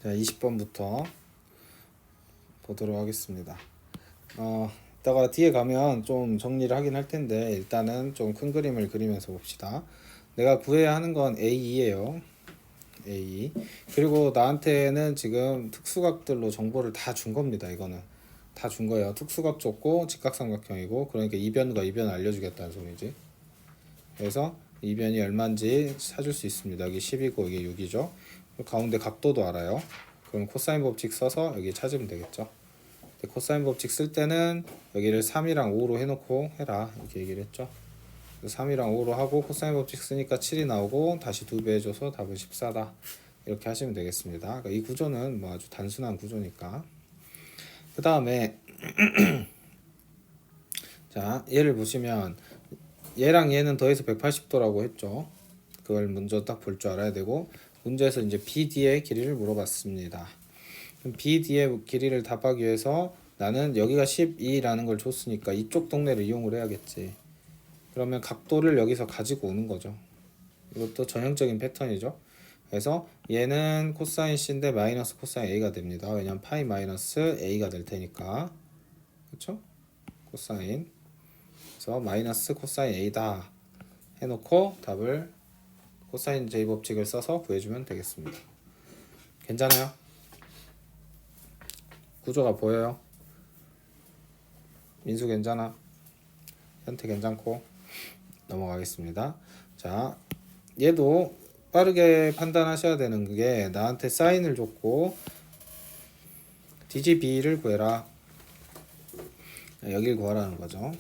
자, 20번부터 보도록 하겠습니다. 이따가 뒤에 가면 좀 정리를 하긴 할 텐데 일단은 좀 큰 그림을 그리면서 봅시다. 내가 구해야 하는 건 A2예요. A. 그리고 나한테는 지금 특수각들로 정보를 다 준 겁니다. 이거는 다 준 거예요. 특수각 줬고 직각삼각형이고, 그러니까 이변과 이변 알려주겠다는 소리지. 그래서 이변이 얼마인지 찾을 수 있습니다. 여기 10이고 이게 6이죠. 가운데 각도도 알아요. 그럼 코사인 법칙 써서 여기 찾으면 되겠죠. 코사인 법칙 쓸 때는 여기를 3이랑 5로 해놓고 해라 이렇게 얘기를 했죠. 3이랑 5로 하고 코사인 법칙 쓰니까 7이 나오고 다시 2배 해줘서 답은 14다 이렇게 하시면 되겠습니다. 그러니까 이 구조는 뭐 아주 단순한 구조니까. 그 다음에 자, 얘를 보시면 얘랑 얘는 더해서 180도라고 했죠. 그걸 먼저 딱 볼 줄 알아야 되고, 문제에서 이제 BD의 길이를 물어봤습니다. 그럼 BD의 길이를 답하기 위해서 나는 여기가 12라는 걸 줬으니까 이쪽 동네를 이용을 해야겠지. 그러면 각도를 여기서 가지고 오는 거죠. 이것도 전형적인 패턴이죠. 그래서 얘는 코사인 C인데 마이너스 코사인 A가 됩니다. 왜냐면 파이 마이너스 A가 될 테니까. 그렇죠? 코사인. 그래서 마이너스 코사인 A다 해놓고 답을 코사인 J 법칙을 써서 구해주면 되겠습니다. 괜찮아요? 구조가 보여요? 민수 괜찮아? 현태 괜찮고? 넘어가겠습니다. 자, 얘도 빠르게 판단하셔야 되는 게 나한테 사인을 줬고 DGB를 구해라. 여길 구하라는 거죠.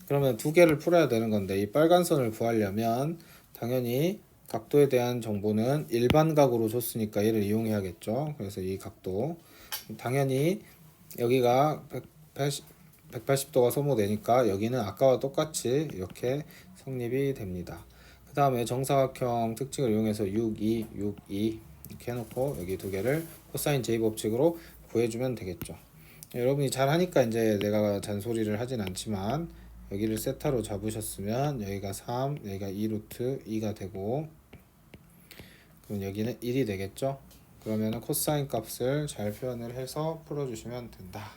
그러면 두 개를 풀어야 되는 건데 이 빨간 선을 구하려면 당연히 각도에 대한 정보는 일반각으로 줬으니까 얘를 이용해야겠죠. 그래서 이 각도 당연히 여기가 180도가 소모되니까 여기는 아까와 똑같이 이렇게 성립이 됩니다. 그 다음에 정사각형 특징을 이용해서 6, 2, 6, 2 이렇게 해놓고 여기 두 개를 코사인 J 법칙으로 구해주면 되겠죠. 여러분이 잘 하니까 이제 내가 잔소리를 하진 않지만 여기를 세타로 잡으셨으면 여기가 3, 여기가 2 루트 2가 되고, 그럼 여기는 1이 되겠죠. 그러면 코사인 값을 잘 표현을 해서 풀어주시면 된다.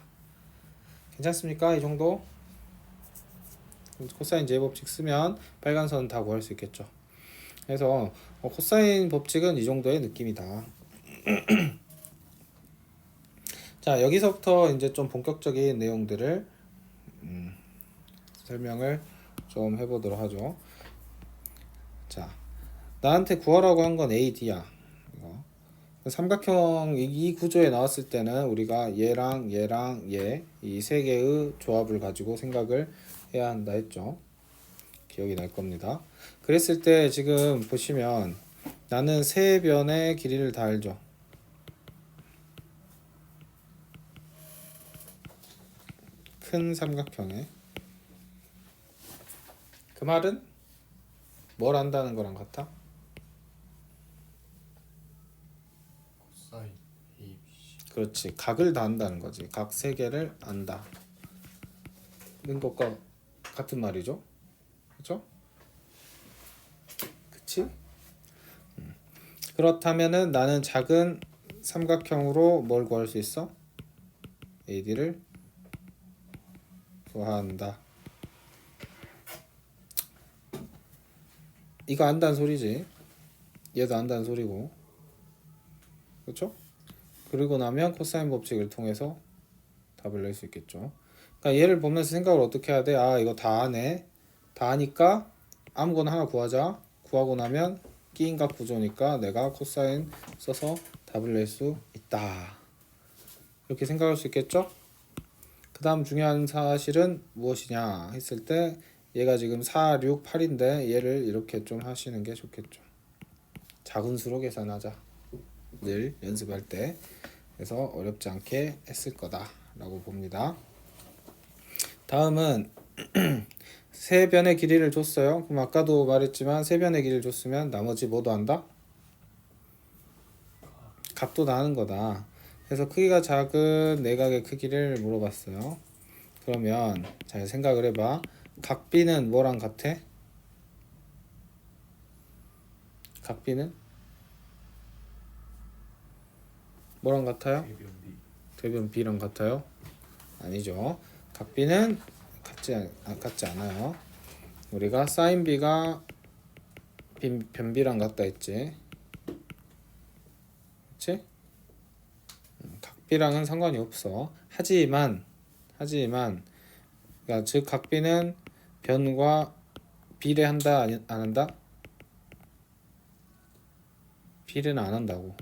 괜찮습니까? 이 정도? 코사인 J 법칙 쓰면 빨간 선 다 구할 수 있겠죠. 그래서 코사인 법칙은 이 정도의 느낌이다. 자, 여기서부터 이제 좀 본격적인 내용들을 설명을 좀 해보도록 하죠. 자, 나한테 구하라고 한 건 AD야. 삼각형 이 구조에 나왔을 때는 우리가 얘랑 얘랑 얘 이 세 개의 조합을 가지고 생각을 해야 한다 했죠. 기억이 날 겁니다. 그랬을 때 지금 보시면 나는 세 변의 길이를 다 알죠. 큰 삼각형에. 그 말은 뭘 안다는 거랑 같아? 코사인 A, B, C. 그렇지. 각을 다 안다는 거지. 각 세 개를 안다. 는 것과 같은 말이죠. 그렇죠? 그치? 그렇다면은 나는 작은 삼각형으로 뭘 구할 수 있어? AD를 구한다. 이거 안다는 소리지. 얘도 안다는 소리고. 그렇죠? 그리고 나면 코사인 법칙을 통해서 답을 낼 수 있겠죠. 그러니까 얘를 보면서 생각을 어떻게 해야 돼? 아, 이거 다 아네. 다 아니까 아무거나 하나 구하자. 구하고 나면 끼인각 구조니까 내가 코사인 써서 답을 낼 수 있다. 이렇게 생각할 수 있겠죠? 그 다음 중요한 사실은 무엇이냐 했을 때 얘가 지금 4, 6, 8인데 얘를 이렇게 좀 하시는 게 좋겠죠. 작은 수로 계산하자. 늘 연습할 때. 그래서 어렵지 않게 했을 거다라고 봅니다. 다음은 세 변의 길이를 줬어요. 그럼 아까도 말했지만 세 변의 길이를 줬으면 나머지 뭐도 한다? 값도 나는 거다. 그래서 크기가 작은 내각의 크기를 물어봤어요. 그러면 잘 생각을 해봐. 각 B는 뭐랑 같아? 각 B는 뭐랑 같아요? 대변 B. 대변 B랑 같아요? 아니죠. 각 B는 같지 않아요. 우리가 사인 B가 변 B랑 같다 했지. 그치? 각 B랑은 상관이 없어. 하지만 그러니까 즉 각 B는 변과 비례한다 안 한다? 비례는 안 한다고.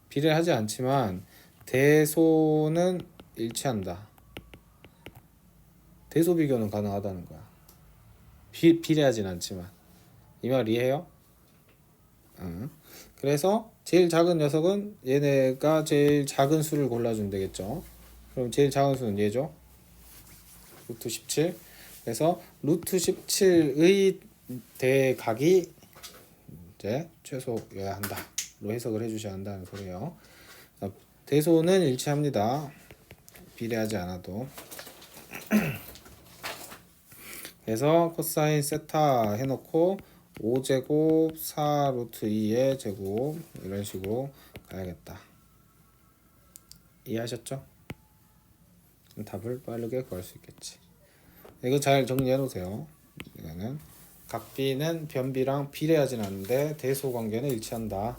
비례하지 않지만 대소는 일치한다. 대소 비교는 가능하다는 거야. 비례하진 않지만. 이 말 이해해요? 응. 그래서 제일 작은 녀석은 얘네가 제일 작은 수를 골라주면 되겠죠. 그럼 제일 작은 수는 얘죠. 루트 17. 그래서 루트 17의 대각이 이제 최소여야 한다로 해석을 해주셔야 한다는 소리예요. 대소는 일치합니다. 비례하지 않아도. 그래서 코사인 세타 해놓고 5제곱 4 루트 2의 제곱 이런 식으로 가야겠다. 이해하셨죠? 답을 빠르게 구할 수 있겠지. 이거 잘 정리해 놓으세요. 이거는 각 B는 변 B랑 비례하진 않는데 대소 관계는 일치한다.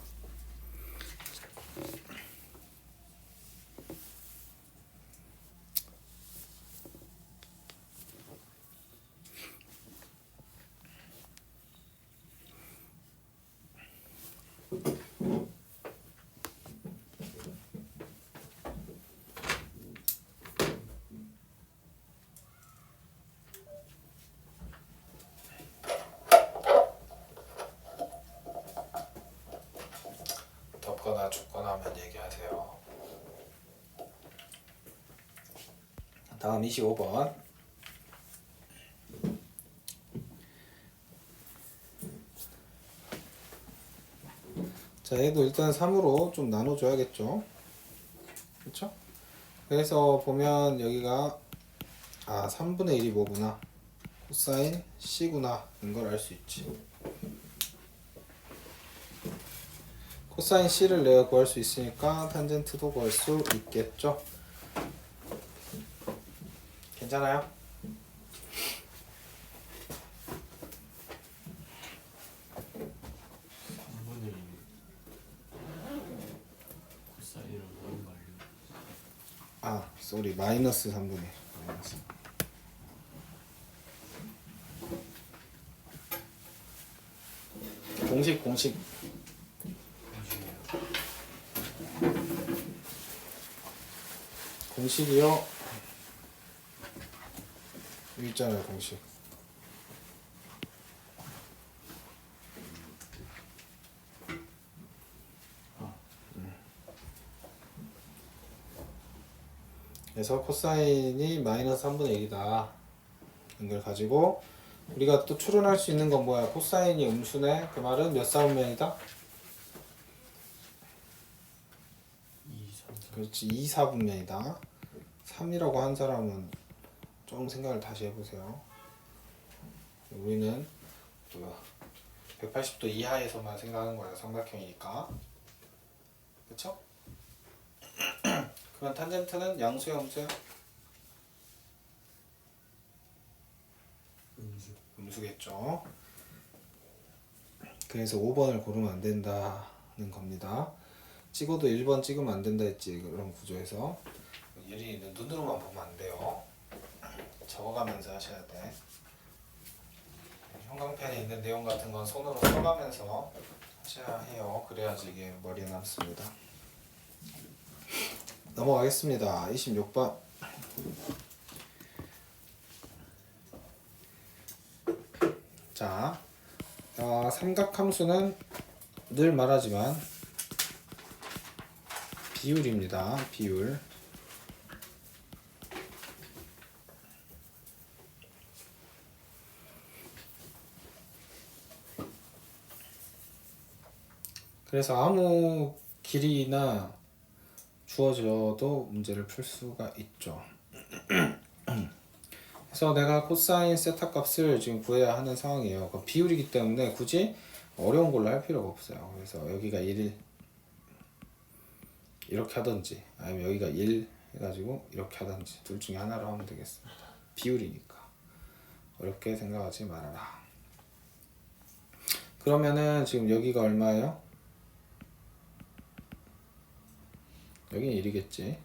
덥거나 춥거나 하면 얘기하세요. 다음 25번. 자, 얘도 일단 3으로 좀 나눠줘야겠죠. 그렇죠? 그래서 보면 여기가 3분의 1이 뭐구나. 코사인 C구나. 이걸 알 수 있지. 코사인 C를 내가 구할 수 있으니까 탄젠트도 구할 수 있겠죠. 괜찮아요? 코사인은 뭐인 말이야? 쏘리 마이너스 3분의 마이너스. 공식 공식이요. 여기 있잖아요, 공식. 그래서 코사인이 마이너스 3분의 1이다. 이걸 가지고 우리가 또 추론할 수 있는 건 뭐야? 코사인이 음수네. 그 말은 몇 사분면이다? 2, 3, 4. 그렇지, 2, 4분면이다. 3이라고 한 사람은 좀 생각을 다시 해보세요. 우리는 또 180도 이하에서만 생각하는 거야. 삼각형이니까. 그쵸? 그럼 탄젠트는 양수야, 음수야? 음수겠죠. 그래서 5번을 고르면 안 된다는 겁니다. 찍어도 1번 찍으면 안 된다 했지. 그런 구조에서 예린이는 눈으로만 보면 안 돼요. 적어가면서 하셔야 돼. 형광펜에 있는 내용 같은 건 손으로 써가면서 하셔야 해요. 그래야지 이게 머리에 남습니다. 넘어가겠습니다. 26번. 자, 삼각함수는 늘 말하지만 비율입니다. 비율. 그래서 아무 길이나 주어져도 문제를 풀 수가 있죠. 그래서 내가 코사인 세타 값을 지금 구해야 하는 상황이에요. 비율이기 때문에 굳이 어려운 걸로 할 필요가 없어요. 그래서 여기가 1, 이렇게 하든지 아니면 여기가 1 해가지고 이렇게 하든지 둘 중에 하나로 하면 되겠습니다. 비율이니까 어렵게 생각하지 말아라. 그러면은 지금 여기가 얼마예요? 여기는 1이겠지.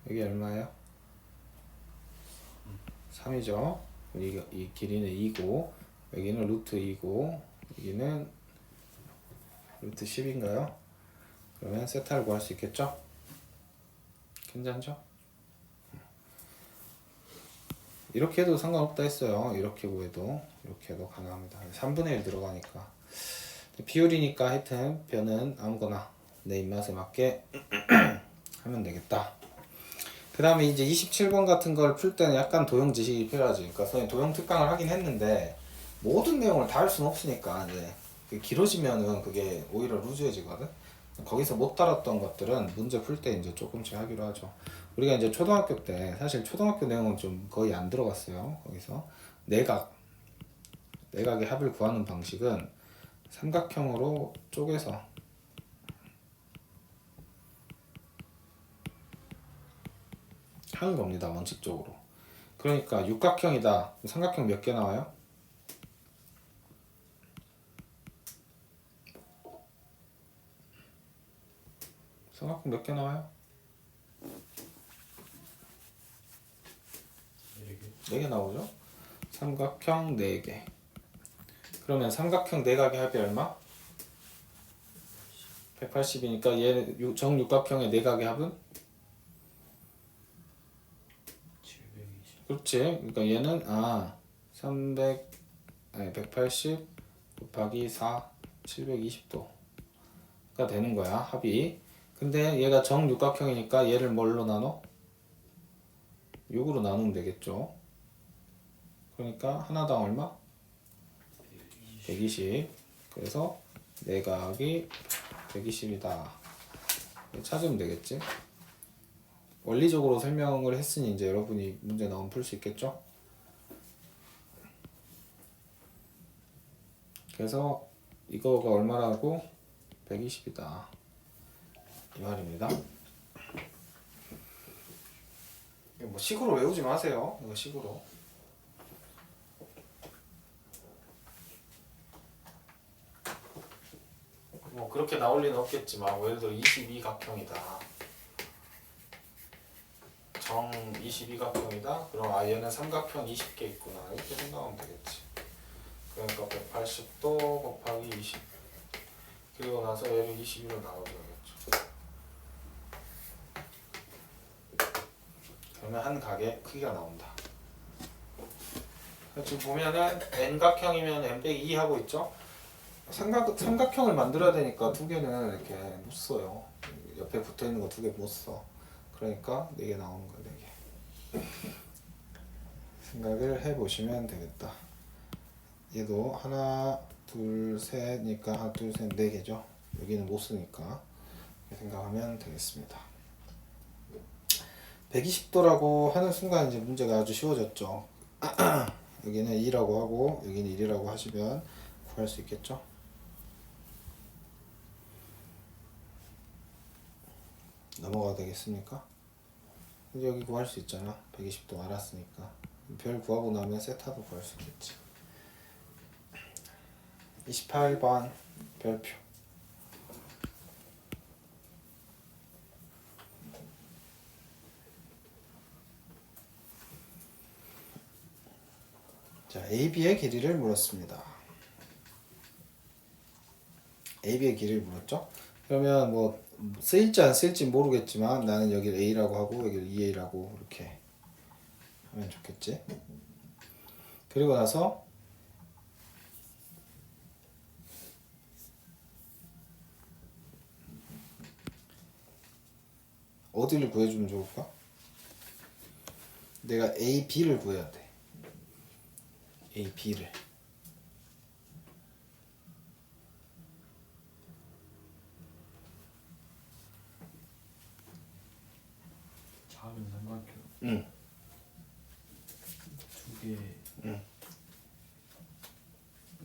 여기 얼마예요? 3이죠. 이 길이는 2고 여기는 루트 2고 여기는 루트 10인가요? 그러면 세타를 구할 수 있겠죠? 괜찮죠? 이렇게 해도 상관없다 했어요. 이렇게 구해도 이렇게 해도 가능합니다. 3분의 1 들어가니까 비율이니까 하여튼 변은 아무거나 내 입맛에 맞게 하면 되겠다. 그 다음에 이제 27번 같은 걸 풀 때는 약간 도형 지식이 필요하지. 그러니까 선생님 도형 특강을 하긴 했는데 모든 내용을 다 할 수는 없으니까 이제 길어지면은 그게 오히려 루즈해지거든. 거기서 못 다뤘던 것들은 문제 풀 때 이제 조금씩 하기로 하죠. 우리가 이제 초등학교 때 사실 초등학교 내용은 좀 거의 안 들어갔어요. 거기서 내각의 합을 구하는 방식은 삼각형으로 쪼개서 하는 겁니다. 원칙적으로. 그러니까 육각형이다. 삼각형 몇 개 나와요? 삼각형 몇 개 나와요? 4개 나오죠? 삼각형 4개. 그러면 삼각형 내각의 합이 얼마? 180이니까 얘 정육각형의 내각의 합은? 720. 그렇지. 그러니까 얘는 180 곱하기 4 720도가 되는 거야. 합이. 근데 얘가 정육각형이니까 얘를 뭘로 나눠? 6으로 나누면 되겠죠. 그러니까 하나당 얼마? 120. 그래서 내각이 120이다. 찾으면 되겠지. 원리적으로 설명을 했으니 이제 여러분이 문제 나오면 풀 수 있겠죠. 그래서 이거가 얼마라고? 120이다. 이 말입니다. 이거 뭐 식으로 외우지 마세요. 이거 식으로. 뭐 그렇게 나올 리는 없겠지만 뭐 예를 들어 22각형이다. 정 22각형이다. 그럼 얘는 삼각형 20개 있구나. 이렇게 생각하면 되겠지. 그러니까 180도 곱하기 20. 그리고 나서 얘를 22로 나눠줘야겠죠. 그러면 한 각의 크기가 나온다. 지금 보면은 n각형이면 n-2 하고 있죠. 삼각형을 만들어야 되니까 두 개는 이렇게 못 써요. 옆에 붙어 있는 거 두 개 못 써. 그러니까 4개 나오는 거야, 4개. 생각을 해 보시면 되겠다. 얘도 하나, 둘, 셋이니까 하나, 둘, 셋, 4개죠. 여기는 못 쓰니까 이렇게 생각하면 되겠습니다. 120도라고 하는 순간 이제 문제가 아주 쉬워졌죠. 여기는 2라고 하고 여기는 1이라고 하시면 구할 수 있겠죠. 넘어가도 되겠습니까? 이제 여기 구할 수 있잖아. 120도 알았으니까 별 구하고 나면 세타도 구할 수 있겠지. 28번 별표. 자, AB의 길이를 물었습니다. AB의 길이를 물었죠? 그러면 뭐 쓰일지 안 쓰일지 모르겠지만 나는 여기를 A라고 하고 여기를 2A라고 이렇게 하면 좋겠지. 그리고 나서 어디를 구해주면 좋을까? 내가 A, B를 구해야 돼. A, B를. 작은 삼각형 응. 두 개. 응.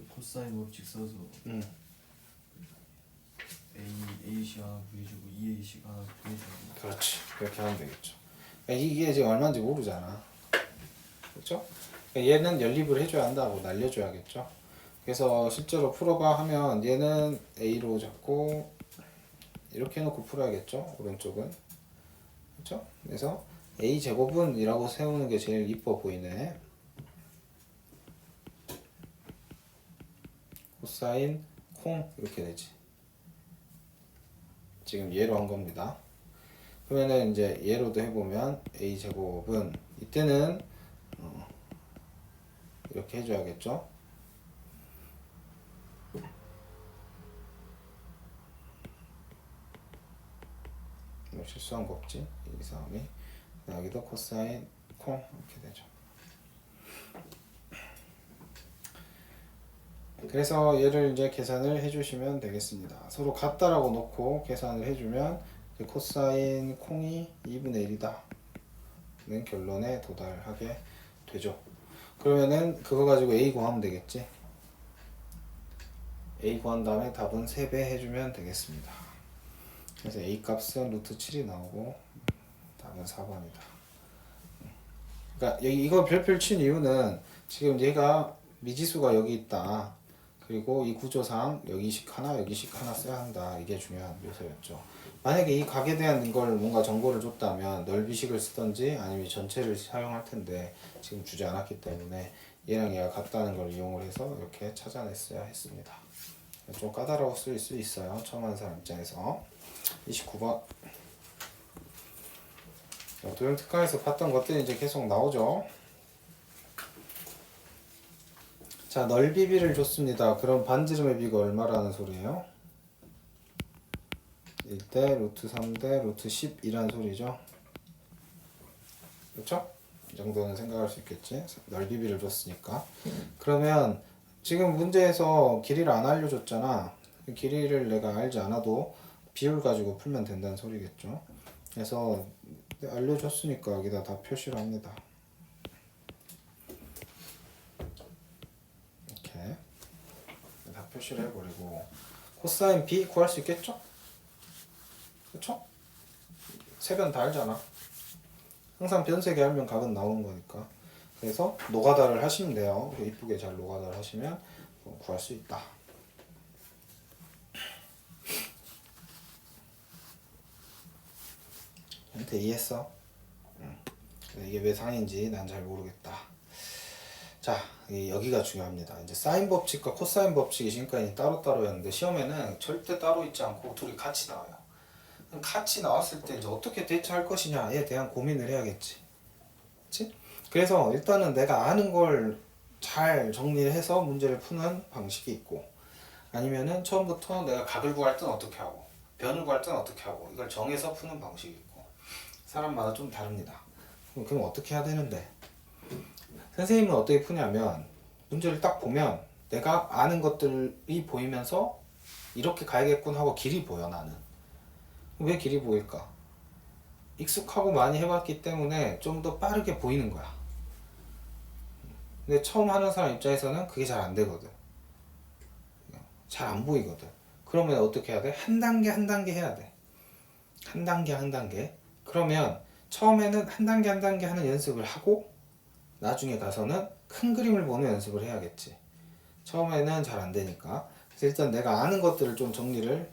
코사인 법칙 써서 응. A A식 하나 구해주고 2A식 하나 구해주고. 그렇지. 그렇게 하면 되겠죠. 그러니까 이게 지금 얼마인지 모르잖아. 그렇죠? 그러니까 얘는 연립을 해줘야 한다고 날려줘야겠죠. 그래서 실제로 풀어봐 하면 얘는 A로 잡고 이렇게 해놓고 풀어야겠죠. 오른쪽은. 그렇죠? 그래서 A 제곱은 이라고 세우는 게 제일 이뻐 보이네. 코사인 콩 이렇게 되지. 지금 얘로 한 겁니다. 그러면은 이제 얘로도 해보면 A 제곱은 이때는 이렇게 해줘야겠죠. 뭐 실수한 거 없지? 1, 2, 3이 여기도 코사인 콩 이렇게 되죠. 그래서 얘를 이제 계산을 해주시면 되겠습니다. 서로 같다라고 놓고 계산을 해주면 코사인 콩이 2분의 1이다 는 결론에 도달하게 되죠. 그러면은 그거 가지고 A 구하면 되겠지. A 구한 다음에 답은 3배 해주면 되겠습니다. 그래서 A 값은 루트 7이 나오고 답은 4번이다. 그러니까 여기 이거 별표를 친 이유는 지금 얘가 미지수가 여기 있다. 그리고 이 구조상 여기식 하나 여기식 하나 써야 한다. 이게 중요한 요소였죠. 만약에 이 각에 대한 걸 뭔가 정보를 줬다면 넓이식을 쓰던지 아니면 전체를 사용할 텐데 지금 주지 않았기 때문에 얘랑 얘가 같다는 걸 이용을 해서 이렇게 찾아냈어야 했습니다. 좀 까다로웠을 수 있어요. 처음 하는 사람 입장에서. 29번 도형 특강에서 봤던 것들이 이제 계속 나오죠. 자, 넓이비를 줬습니다. 그럼 반지름의 비가 얼마라는 소리예요? 1대 루트 3대 루트 10이란 소리죠. 그렇죠? 이 정도는 생각할 수 있겠지. 넓이비를 줬으니까. 그러면 지금 문제에서 길이를 안 알려줬잖아. 길이를 내가 알지 않아도 비율 가지고 풀면 된다는 소리겠죠. 그래서 알려줬으니까 여기다 다 표시를 합니다. 이렇게 다 표시를 해버리고 코사인 B 구할 수 있겠죠? 그쵸? 세 변 다 알잖아. 항상 변색이 알면 각은 나오는 거니까. 그래서 노가다를 하시면 돼요. 이쁘게 잘 노가다를 하시면 구할 수 있다. 한테 이해했어? 이게 왜 상인지 난 잘 모르겠다. 자, 여기가 중요합니다. 이제 사인 법칙과 코사인 법칙이 지금까지 따로따로였는데 시험에는 절대 따로 있지 않고 둘이 같이 나와요. 그럼 같이 나왔을 때 이제 어떻게 대처할 것이냐에 대한 고민을 해야겠지. 그치? 그래서 일단은 내가 아는 걸 잘 정리해서 문제를 푸는 방식이 있고 아니면은 처음부터 내가 각을 구할 땐 어떻게 하고 변을 구할 땐 어떻게 하고 이걸 정해서 푸는 방식이 있고 사람마다 좀 다릅니다. 그럼 어떻게 해야 되는데? 선생님은 어떻게 푸냐면 문제를 딱 보면 내가 아는 것들이 보이면서 이렇게 가야겠군 하고 길이 보여. 나는 왜 길이 보일까? 익숙하고 많이 해봤기 때문에 좀 더 빠르게 보이는 거야. 근데 처음 하는 사람 입장에서는 그게 잘 안 되거든. 잘 안 보이거든. 그러면 어떻게 해야 돼? 한 단계 한 단계 해야 돼. 한 단계 한 단계. 그러면 처음에는 한 단계 한 단계 하는 연습을 하고 나중에 가서는 큰 그림을 보는 연습을 해야겠지. 처음에는 잘 안 되니까. 그래서 일단 내가 아는 것들을 좀 정리를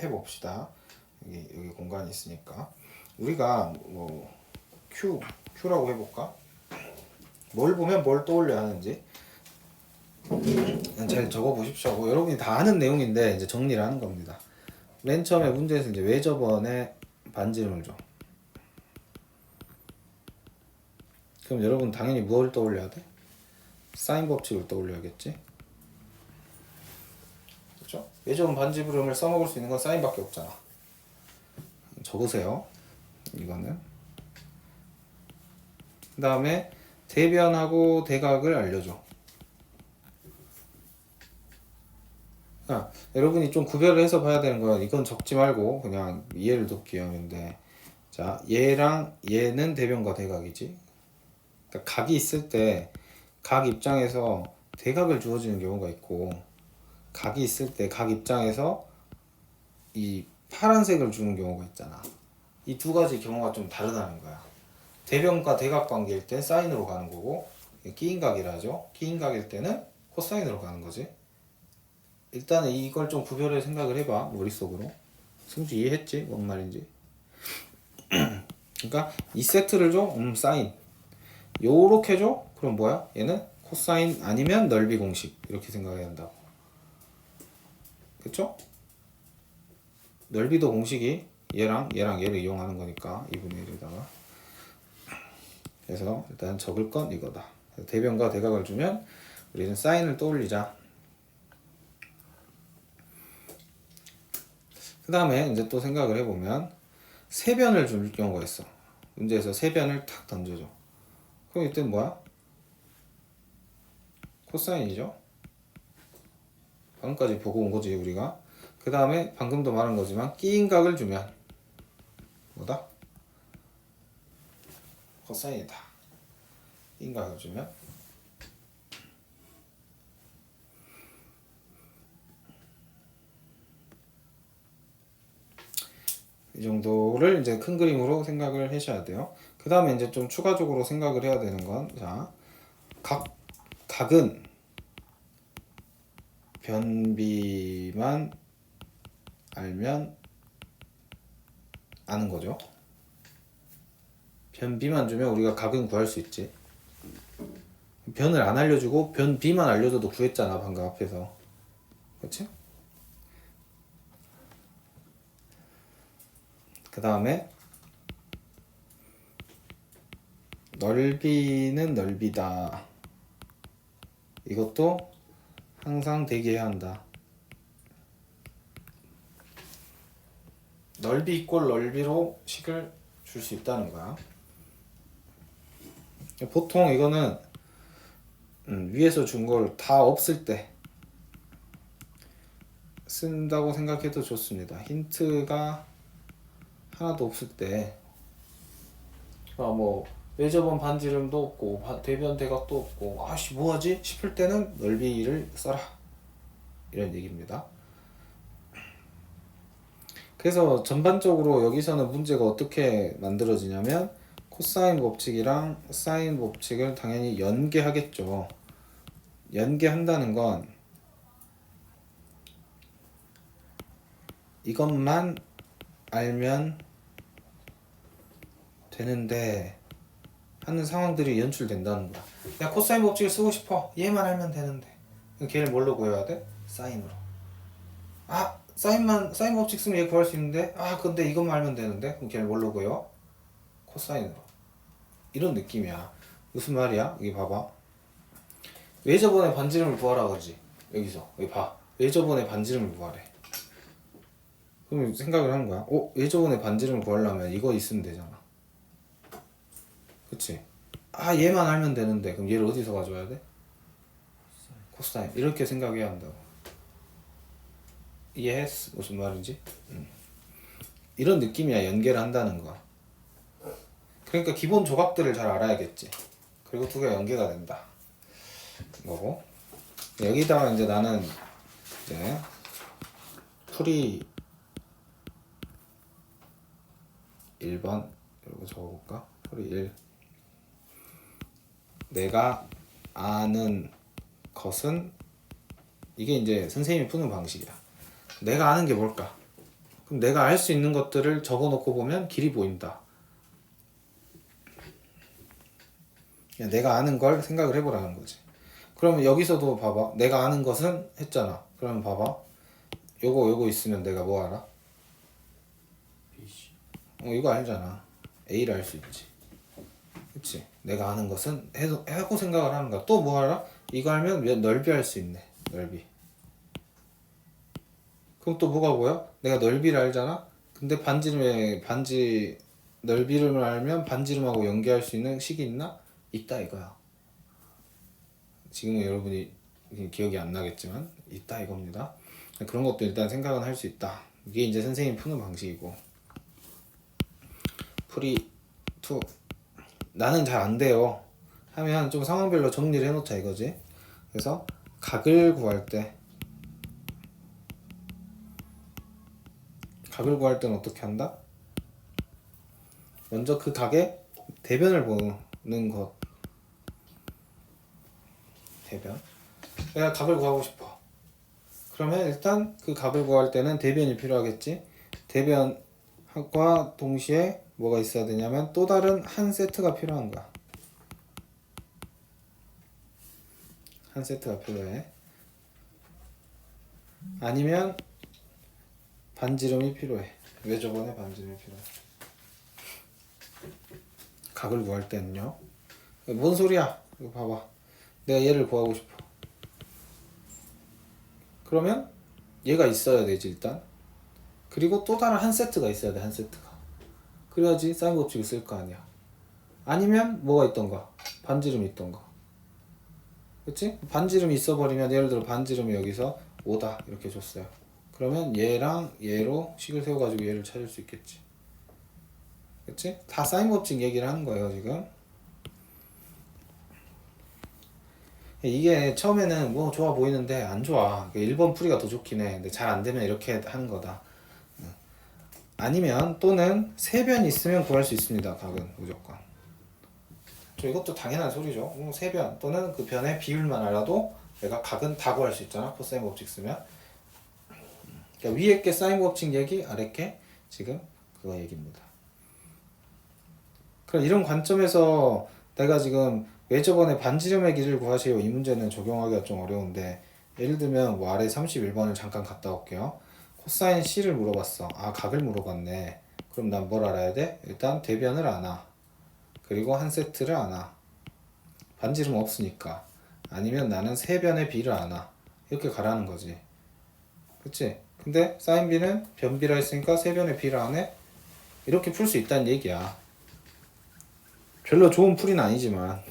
해봅시다. 여기 공간이 있으니까. 우리가 뭐 Q라고 해볼까? 뭘 보면 뭘 떠올려야 하는지 잘 적어 보십시오. 뭐 여러분이 다 아는 내용인데 이제 정리를 하는 겁니다. 맨 처음에 문제에서 이제 왜 저번에 반지름을 줘? 그럼 여러분 당연히 무엇을 떠올려야 돼? 사인 법칙을 떠올려야겠지. 그렇죠? 외접은 반지름을 써먹을 수 있는 건 사인밖에 없잖아. 적으세요. 이거는. 그 다음에 대변하고 대각을 알려줘. 여러분이 좀 구별을 해서 봐야 되는 거야. 이건 적지 말고 그냥 이해를 돕기 위함인데, 자, 얘랑 얘는 대변과 대각이지. 그러니까 각이 있을 때 각 입장에서 대각을 주어지는 경우가 있고, 각이 있을 때 각 입장에서 이 파란색을 주는 경우가 있잖아. 이 두 가지 경우가 좀 다르다는 거야. 대변과 대각 관계일 때 사인으로 가는 거고, 끼인각이라죠. 끼인각일 때는 코사인으로 가는 거지. 일단은 이걸 좀 구별해 생각을 해봐, 머릿속으로. 승주 이해했지? 뭔 말인지. 그러니까 이 세트를 줘? 사인. 요렇게 줘? 그럼 뭐야? 얘는 코사인 아니면 넓이 공식. 이렇게 생각해야 한다고. 그쵸? 넓이도 공식이 얘랑 얘를 이용하는 거니까 2분의 1에다가. 그래서 일단 적을 건 이거다. 대변과 대각을 주면 우리는 사인을 떠올리자. 그 다음에 이제 또 생각을 해보면 세변을 줄 경우가 있어. 문제에서 세변을 탁 던져줘. 그럼 이때 뭐야? 코사인이죠. 방금까지 보고 온 거지 우리가. 그 다음에 방금도 말한 거지만 끼인각을 주면 뭐다? 코사인이다. 끼인각을 주면 이 정도를 이제 큰 그림으로 생각을 하셔야 돼요. 그 다음에 이제 좀 추가적으로 생각을 해야 되는 건, 자, 각은 변비만 알면 아는 거죠. 변비만 주면 우리가 각은 구할 수 있지. 변을 안 알려주고 변비만 알려줘도 구했잖아, 방금 앞에서. 그렇지? 그 다음에 넓이는 넓이다. 이것도 항상 대기해야 한다. 넓이 이꼴 넓이로 식을 줄 수 있다는 거야. 보통 이거는 위에서 준 걸 다 없을 때 쓴다고 생각해도 좋습니다. 힌트가 하나도 없을 때, 뭐 외접원 반지름도 없고 대변 대각도 없고, 아씨 뭐하지 싶을 때는 넓이를 써라, 이런 얘기입니다. 그래서 전반적으로 여기서는 문제가 어떻게 만들어지냐면 코사인 법칙이랑 사인 법칙을 당연히 연계하겠죠. 연계한다는 건 이것만 알면 되는데 하는 상황들이 연출된다는 거야. 야, 코사인 법칙을 쓰고 싶어. 얘만 알면 되는데. 걔를 뭘로 구해야 돼? 사인으로. 아, 사인 법칙 쓰면 얘 구할 수 있는데, 아 근데 이것만 알면 되는데. 그럼 걔를 뭘로 구해요? 코사인으로. 이런 느낌이야. 무슨 말이야? 여기 봐봐. 외접원의 반지름을 구하라 그러지. 여기서 여기 봐. 외접원의 반지름을 구하래. 그럼 생각을 하는 거야. 외접원의 반지름을 구하려면 이거 있으면 되잖아. 그치? 아 얘만 알면 되는데 그럼 얘를 어디서 가져와야 돼? 코사인. 이렇게 생각해야 한다고. 이해했어? 무슨 말인지? 이런 느낌이야, 연계를 한다는 거. 그러니까 기본 조각들을 잘 알아야겠지. 그리고 두 개가 연계가 된다. 뭐고? 여기다가 이제 나는 이제 풀이 1번 이러고 적어볼까? 풀이 1. 내가 아는 것은, 이게 이제 선생님이 푸는 방식이야. 내가 아는 게 뭘까? 그럼 내가 알 수 있는 것들을 적어놓고 보면 길이 보인다. 그냥 내가 아는 걸 생각을 해보라는 거지. 그러면 여기서도 봐봐. 내가 아는 것은 했잖아. 그러면 봐봐. 요거 있으면 내가 뭐 알아? BC. 이거 알잖아. A를 알 수 있지. 그치? 내가 아는 것은 하고 생각을 하는 거야. 또 뭐 알아? 이거 알면 넓이 알 수 있네. 넓이. 그럼 또 뭐가 보여? 내가 넓이를 알잖아? 근데 반지 넓이를 알면 반지름하고 연계할 수 있는 식이 있나? 있다 이거야. 지금은 여러분이 기억이 안 나겠지만 있다 이겁니다. 그런 것도 일단 생각은 할 수 있다. 이게 이제 선생님이 푸는 방식이고. 풀이 2. 나는 잘 안 돼요 하면 좀 상황별로 정리를 해놓자 이거지. 그래서 각을 구할 때 각을 구할 때는 어떻게 한다? 먼저 그 각의 대변을 보는 것. 대변. 내가 각을 구하고 싶어. 그러면 일단 그 각을 구할 때는 대변이 필요하겠지. 대변과 동시에 뭐가 있어야 되냐면 또 다른 한 세트가 필요한 거야. 한 세트가 필요해. 아니면 반지름이 필요해. 왜 저번에 반지름이 필요해? 각을 구할 때는요. 뭔 소리야? 이거 봐봐. 내가 얘를 구하고 싶어. 그러면 얘가 있어야 되지 일단. 그리고 또 다른 한 세트가 있어야 돼. 한 세트가. 그래야지 사인 법칙을 쓸 거 아니야. 아니면 뭐가 있던가? 반지름이 있던가. 그치? 반지름이 있어버리면 예를 들어 반지름이 여기서 5다 이렇게 줬어요. 그러면 얘랑 얘로 식을 세워가지고 얘를 찾을 수 있겠지. 그치? 다 사인 법칙 얘기를 하는 거예요 지금. 이게 처음에는 뭐 좋아 보이는데 안 좋아. 1번 풀이가 더 좋긴 해. 근데 잘 안 되면 이렇게 하는 거다. 아니면 또는 세변이 있으면 구할 수 있습니다. 각은 무조건. 이것도 당연한 소리죠. 세변 또는 그 변의 비율만 알아도 내가 각은 다 구할 수 있잖아. 코사인 법칙 쓰면. 그러니까 위에 게 사인 법칙 얘기, 아래 게 지금 그거 얘기입니다. 그럼 이런 관점에서 내가 지금 왜 저번에 반지름의 길을 구하세요 이 문제는 적용하기가 좀 어려운데, 예를 들면 뭐 아래 31번을 잠깐 갔다 올게요. 코사인 C를 물어봤어. 아, 각을 물어봤네. 그럼 난 뭘 알아야 돼? 일단 대변을 아나. 그리고 한 세트를 아나. 반지름 없으니까. 아니면 나는 세변의 비를 아나. 이렇게 가라는 거지. 그치? 근데 사인 B는 변비라 했으니까 세변의 비를 아네? 이렇게 풀 수 있다는 얘기야. 별로 좋은 풀이는 아니지만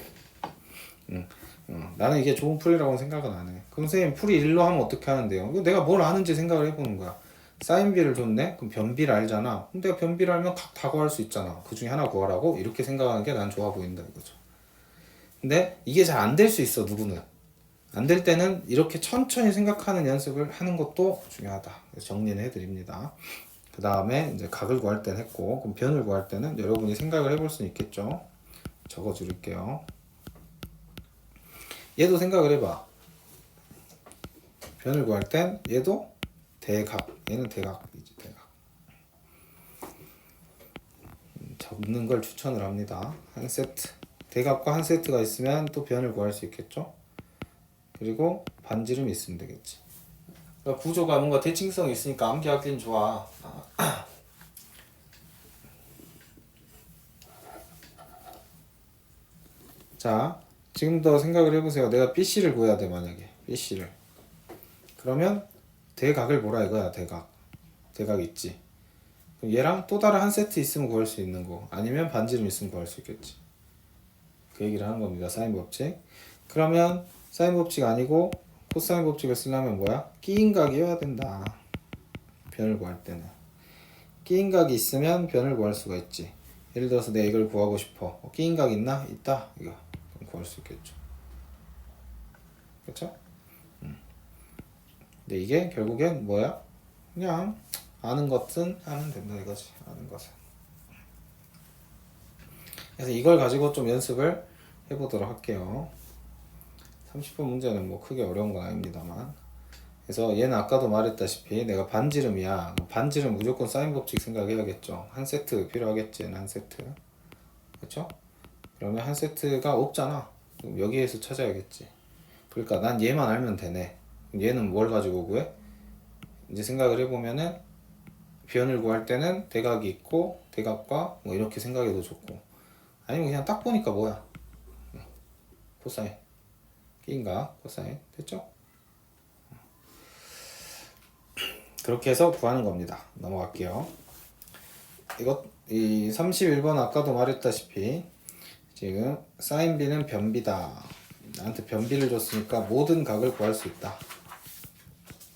나는 이게 좋은 풀이라고 생각은 안 해. 그럼 선생님 풀이 일로 하면 어떻게 하는데요? 내가 뭘 아는지 생각을 해보는 거야. 사인 B를 줬네? 그럼 변비를 알잖아. 그럼 내가 변비를 알면 각 다 구할 수 있잖아. 그 중에 하나 구하라고? 이렇게 생각하는 게 난 좋아 보인다 이거죠. 근데 이게 잘 안 될 수 있어 누구는. 안 될 때는 이렇게 천천히 생각하는 연습을 하는 것도 중요하다. 그래서 정리는 해드립니다. 그 다음에 이제 각을 구할 때는 했고, 그럼 변을 구할 때는 여러분이 생각을 해볼 수 있겠죠. 적어 줄게요. 얘도 생각을 해봐. 변을 구할 땐 얘도 대각, 얘는 대각이지. 대각. 적는 걸 추천을 합니다. 한 세트, 대각과 한 세트가 있으면 또 변을 구할 수 있겠죠. 그리고 반지름이 있으면 되겠지. 그러니까 구조가 뭔가 대칭성이 있으니까 암기하기는 좋아. 자, 지금도 생각을 해보세요. 내가 BC를 구해야 돼. 만약에 BC를. 그러면 대각을 보라 이거야. 대각. 대각 있지. 그럼 얘랑 또 다른 한 세트 있으면 구할 수 있는 거. 아니면 반지름 있으면 구할 수 있겠지. 그 얘기를 하는 겁니다. 사인 법칙. 그러면 사인 법칙 아니고 코사인 법칙을 쓰려면 뭐야? 끼인 각이어야 된다. 변을 구할 때는. 끼인 각이 있으면 변을 구할 수가 있지. 예를 들어서 내가 이걸 구하고 싶어. 끼인 각 있나? 있다. 이거. 그럼 구할 수 있겠죠. 그렇죠? 근데 이게 결국엔 뭐야? 그냥 아는 것은 하면 된다 이거지. 아는 것은. 그래서 이걸 가지고 좀 연습을 해보도록 할게요. 30분 문제는 뭐 크게 어려운 건 아닙니다만. 그래서 얘는 아까도 말했다시피 내가 반지름이야. 반지름 무조건 사인 법칙 생각해야겠죠. 한 세트 필요하겠지. 얘는 한 세트. 그렇죠? 그러면 한 세트가 없잖아. 그럼 여기에서 찾아야겠지. 그러니까 난 얘만 알면 되네. 얘는 뭘 가지고 구해? 이제 생각을 해보면은 변을 구할 때는 대각이 있고 대각과 뭐 이렇게 생각해도 좋고, 아니면 그냥 딱 보니까 뭐야? 코사인. 끼인가? 코사인. 됐죠? 그렇게 해서 구하는 겁니다. 넘어갈게요. 이 31번 아까도 말했다시피 지금 사인 B는 변비다. 나한테 변비를 줬으니까 모든 각을 구할 수 있다.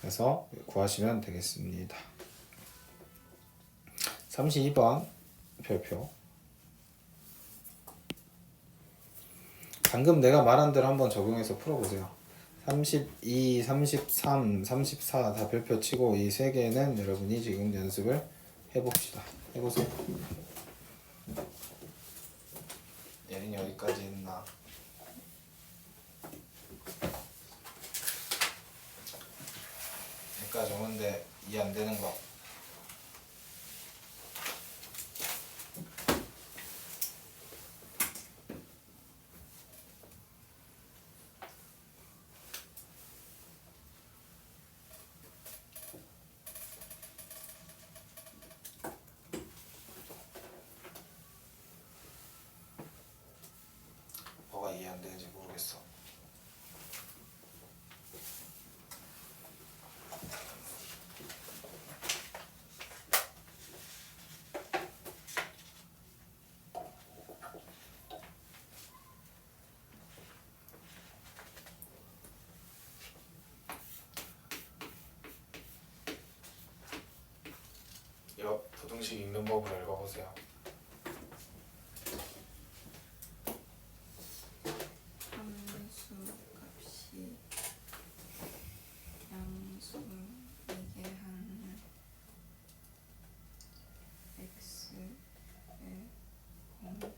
그래서 구하시면 되겠습니다. 32번 별표. 방금 내가 말한 대로 한번 적용해서 풀어보세요. 32, 33, 34 다 별표 치고 이 세 개는 여러분이 지금 연습을 해봅시다. 해보세요. 얘는 여기까지 했나? 여기까지 오는데 이해 안 되는 거. 뭐가 이해 안 되는지 모르겠어. 옆 부등식 읽는 법을 읽어보세요. 함수 값이 양수이게 하는 x의 공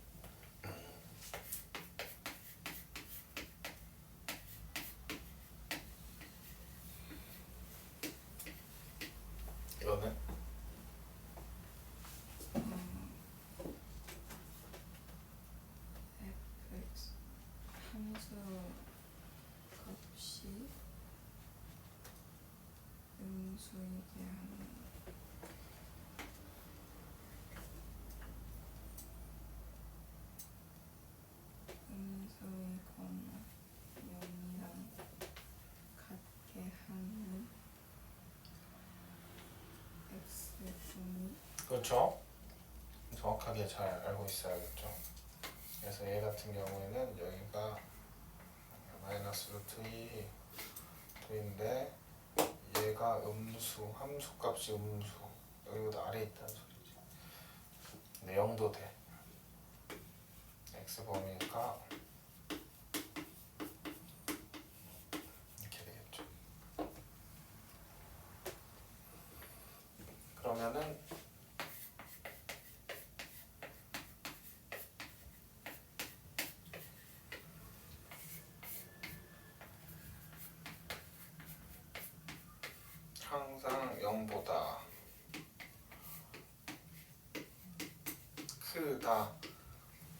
이거는 fx 함수 값이 음수이게 하는 음수이거나 0이랑 같게 하는 x분이 그렇죠? 정확하게 잘 알고 있어야겠죠. 그래서 얘 같은 경우에는 여기가 마이너스 루트 2인데 얘가 음수, 함수값이 음수 여기보다 아래에 있다는 소리지. 근데 0도 돼. x 범위가 이렇게 되겠죠. 그러면은 항상 0보다 크다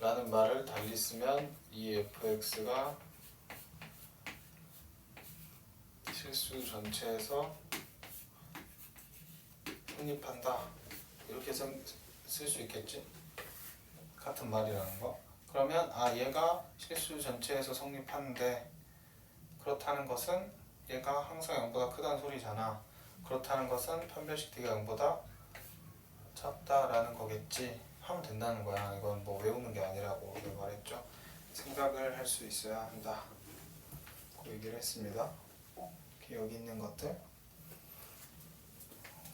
라는 말을 달리 쓰면 이 fx가 실수 전체에서 성립한다 이렇게 쓸 수 있겠지? 같은 말이라는 거. 그러면 얘가 실수 전체에서 성립하는데 그렇다는 것은 얘가 항상 0보다 크다는 소리잖아. 그렇다는 것은 편별식 t가 0보다 작다라는 거겠지 하면 된다는 거야. 이건 뭐 외우는 게 아니라고 말했죠. 생각을 할 수 있어야 한다. 그 얘기를 했습니다. 여기 있는 것들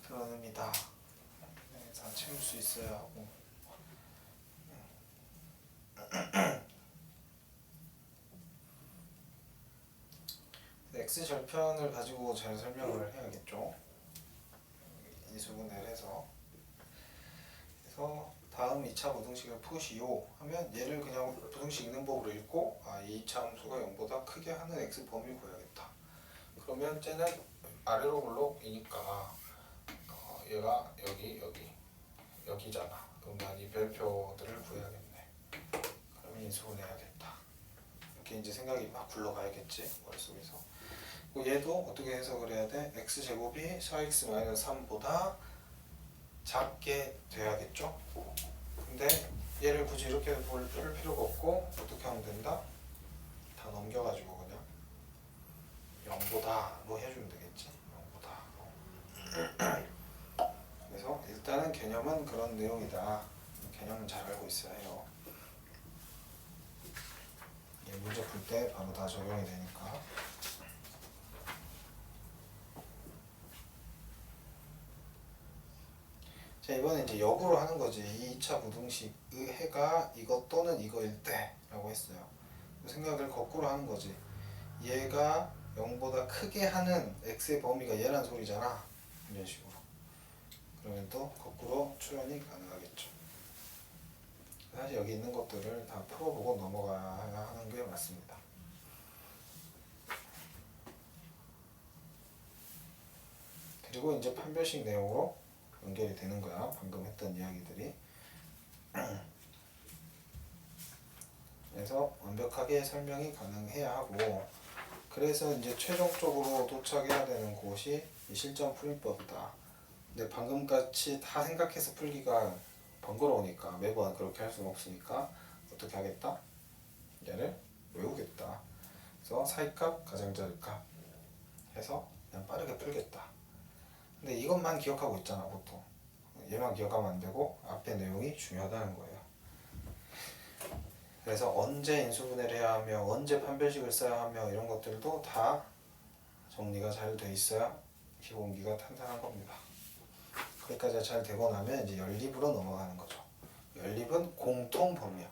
그런 의미다. 다 채울 수 있어야 하고. x 절편을 가지고 잘 설명을 해야겠죠. 이수분해를 해서. 그래서 다음 2차 부등식을 푸시오 하면 얘를 그냥 부등식 있는 법으로 읽고 이 2차 함수가 0보다 크게 하는 x 범위를 구해야겠다. 그러면 쟤는 아래로 블록이니까 얘가 여기잖아. 그러면 이 별표들을 구해야겠네. 그러면 인수분해야겠다. 이렇게 이제 생각이 막 굴러가야겠지 머릿속에서. 얘도 어떻게 해석을 해야 돼? x제곱이 4x-3보다 작게 돼야겠죠? 근데 얘를 굳이 이렇게 볼 필요가 없고 어떻게 하면 된다? 다 넘겨가지고 그냥 0보다로 해주면 되겠지? 0보다. 그래서 일단은 개념은 그런 내용이다. 개념은 잘 알고 있어야 해요. 문제 풀 때 바로 다 적용이 되니까. 자, 이번에 이제 역으로 하는 거지. 2차 부등식의 해가 이것 또는 이거일 때 라고 했어요. 생각을 거꾸로 하는 거지. 얘가 0보다 크게 하는 x의 범위가 얘란 소리잖아. 이런 식으로. 그러면 또 거꾸로 추론이 가능하겠죠. 사실 여기 있는 것들을 다 풀어보고 넘어가야 하는 게 맞습니다. 그리고 이제 판별식 내용으로 연결이 되는 거야. 방금 했던 이야기들이. 그래서 완벽하게 설명이 가능해야 하고, 그래서 이제 최종적으로 도착해야 되는 곳이 이 실전 풀이법이다. 근데 방금 같이 다 생각해서 풀기가 번거로우니까, 매번 그렇게 할 수는 없으니까 어떻게 하겠다? 얘를 외우겠다. 그래서 사이값, 가장자리값 해서 그냥 빠르게 풀겠다. 근데 이것만 기억하고 있잖아, 보통. 얘만 기억하면 안 되고 앞에 내용이 중요하다는 거예요. 그래서 언제 인수분해를 해야 하며 언제 판별식을 써야 하며 이런 것들도 다 정리가 잘 돼 있어야 기본기가 탄탄한 겁니다. 거기까지 잘 되고 나면 이제 연립으로 넘어가는 거죠. 연립은 공통범위야.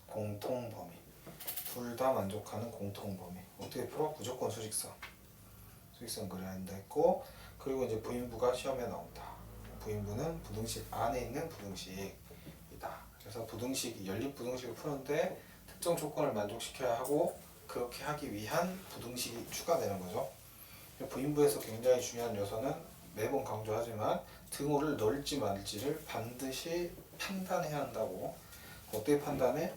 공통범위. 둘 다 만족하는 공통범위. 어떻게 풀어? 무조건 수직선. 수직선 그려야 한다 했고, 그리고 이제 부인부가 시험에 나온다. 부인부는 부등식 안에 있는 부등식이다. 그래서 부등식, 연립 부등식을 푸는데 특정 조건을 만족시켜야 하고, 그렇게 하기 위한 부등식이 추가되는 거죠. 부인부에서 굉장히 중요한 요소는 매번 강조하지만 등호를 넣을지 말지를 반드시 판단해야 한다고. 어떻게 판단해?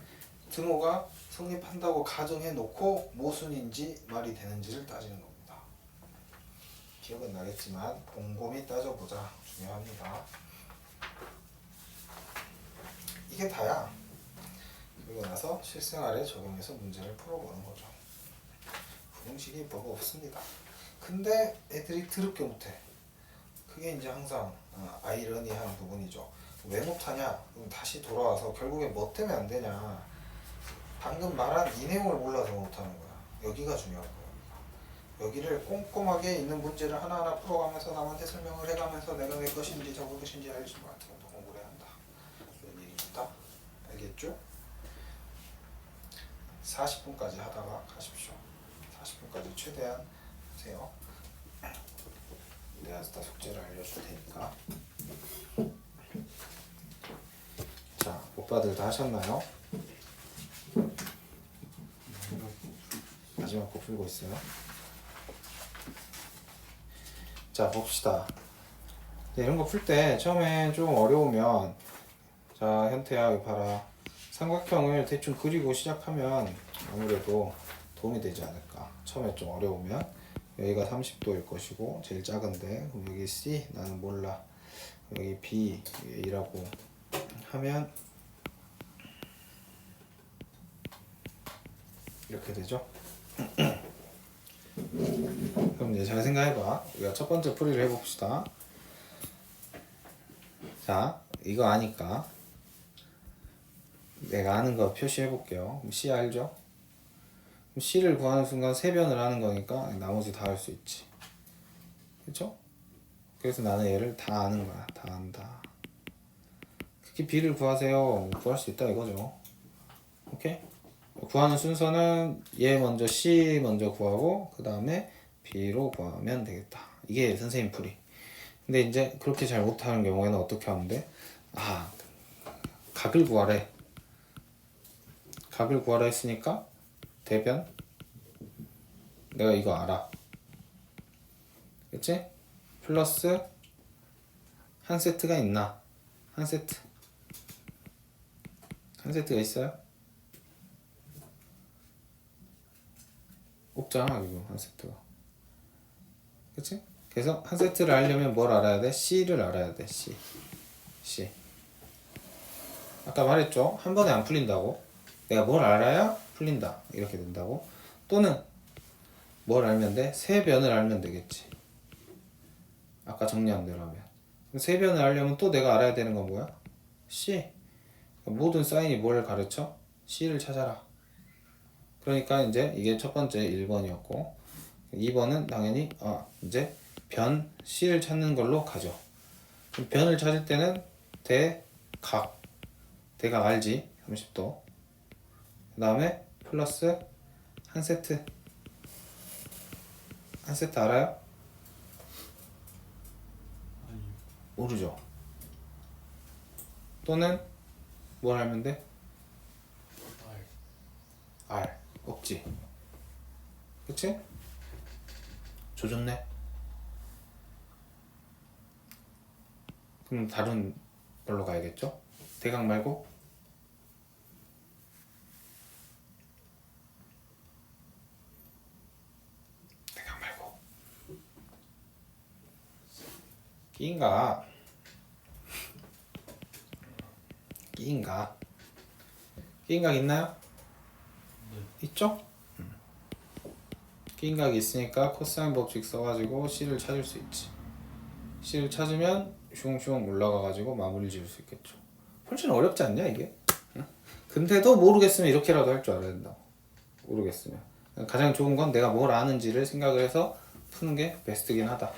등호가 성립한다고 가정해 놓고 모순인지 말이 되는지를 따지는 겁니다. 기억은 나겠지만 곰곰이 따져보자. 중요합니다. 이게 다야. 그리고 나서 실생활에 적용해서 문제를 풀어보는 거죠. 부등식이 뭐가 없습니다. 근데 애들이 더럽게 못해. 그게 이제 항상 아이러니한 부분이죠. 왜 못하냐? 그럼 다시 돌아와서 결국에 뭐 때문에 안 되냐? 방금 말한 이 내용을 몰라서 못하는 거야. 여기가 중요한 거야. 여기를 꼼꼼하게 있는 문제를 하나하나 풀어가면서 남한테 설명을 해가면서 내가 내 것인지 저거 것인지 알 수 같은 것도 공부를 해야 한다. 그런 얘기입니다. 알겠죠? 40분까지 하다가 가십시오. 40분까지 최대한 하세요. 내가 다 숙제를 알려줄 테니까. 자, 오빠들 다 하셨나요? 마지막 거 풀고 있어요. 자, 봅시다. 이런 거 풀 때 처음에 좀 어려우면, 자, 현태야 여기 봐라. 삼각형을 대충 그리고 시작하면 아무래도 도움이 되지 않을까. 처음에 좀 어려우면 여기가 30도일 것이고 제일 작은데, 그럼 여기 C 나는 몰라, 여기 B A라고 하면 이렇게 되죠. 그럼 이제 잘 생각해봐. 우리가 첫 번째 풀이를 해봅시다. 자, 이거 아니까 내가 아는 거 표시해 볼게요. C 알죠? 그럼 C를 구하는 순간 세변을 하는 거니까 나머지 다 할 수 있지. 그쵸? 그래서 나는 얘를 다 아는 거야. 다 안다. 특히 B를 구하세요. 구할 수 있다 이거죠. 오케이? 구하는 순서는 얘 먼저 C 먼저 구하고 그 다음에 B로 구하면 되겠다. 이게 선생님 풀이. 근데 이제 그렇게 잘 못하는 경우에는 어떻게 하면 돼? 아, 각을 구하래. 각을 구하라 했으니까 대변 내가 이거 알아. 그치? 플러스 한 세트가 있나? 한 세트. 한 세트가 있어요? 없잖아, 이거 한 세트가. 그치? 그래서 한 세트를 알려면 뭘 알아야 돼? C를 알아야 돼. C. 아까 말했죠? 한 번에 안 풀린다고. 내가 뭘 알아야 풀린다. 이렇게 된다고. 또는 뭘 알면 돼? 세 변을 알면 되겠지. 아까 정리한 대로 하면. 세 변을 알려면 또 내가 알아야 되는 건 뭐야? C. 모든 사인이 뭘 가르쳐? C를 찾아라. 그러니까 이제 이게 첫 번째 1번이었고 2번은 당연히 이제 변 C를 찾는 걸로 가죠. 그럼 변을 찾을 때는 대각 알지? 30도. 그 다음에 플러스 한 세트. 한 세트 알아요? 아니요. 모르죠. 또는 뭘 하면 돼? R. R 없지. 그치? 조졌네. 그럼 다른 걸로 가야겠죠? 대강 말고 대강 말고 끼인가? 끼인가? 끼인각 있나요? 있죠? 끼인각이 있으니까 코사인 법칙 써가지고 C를 찾을 수 있지. C를 찾으면 슝슝 올라가가지고 마무리 지을 수 있겠죠. 훨씬 어렵지 않냐 이게? 응? 근데도 모르겠으면 이렇게라도 할 줄 알아야 된다고. 모르겠으면 가장 좋은 건 내가 뭘 아는지를 생각을 해서 푸는 게 베스트긴 하다.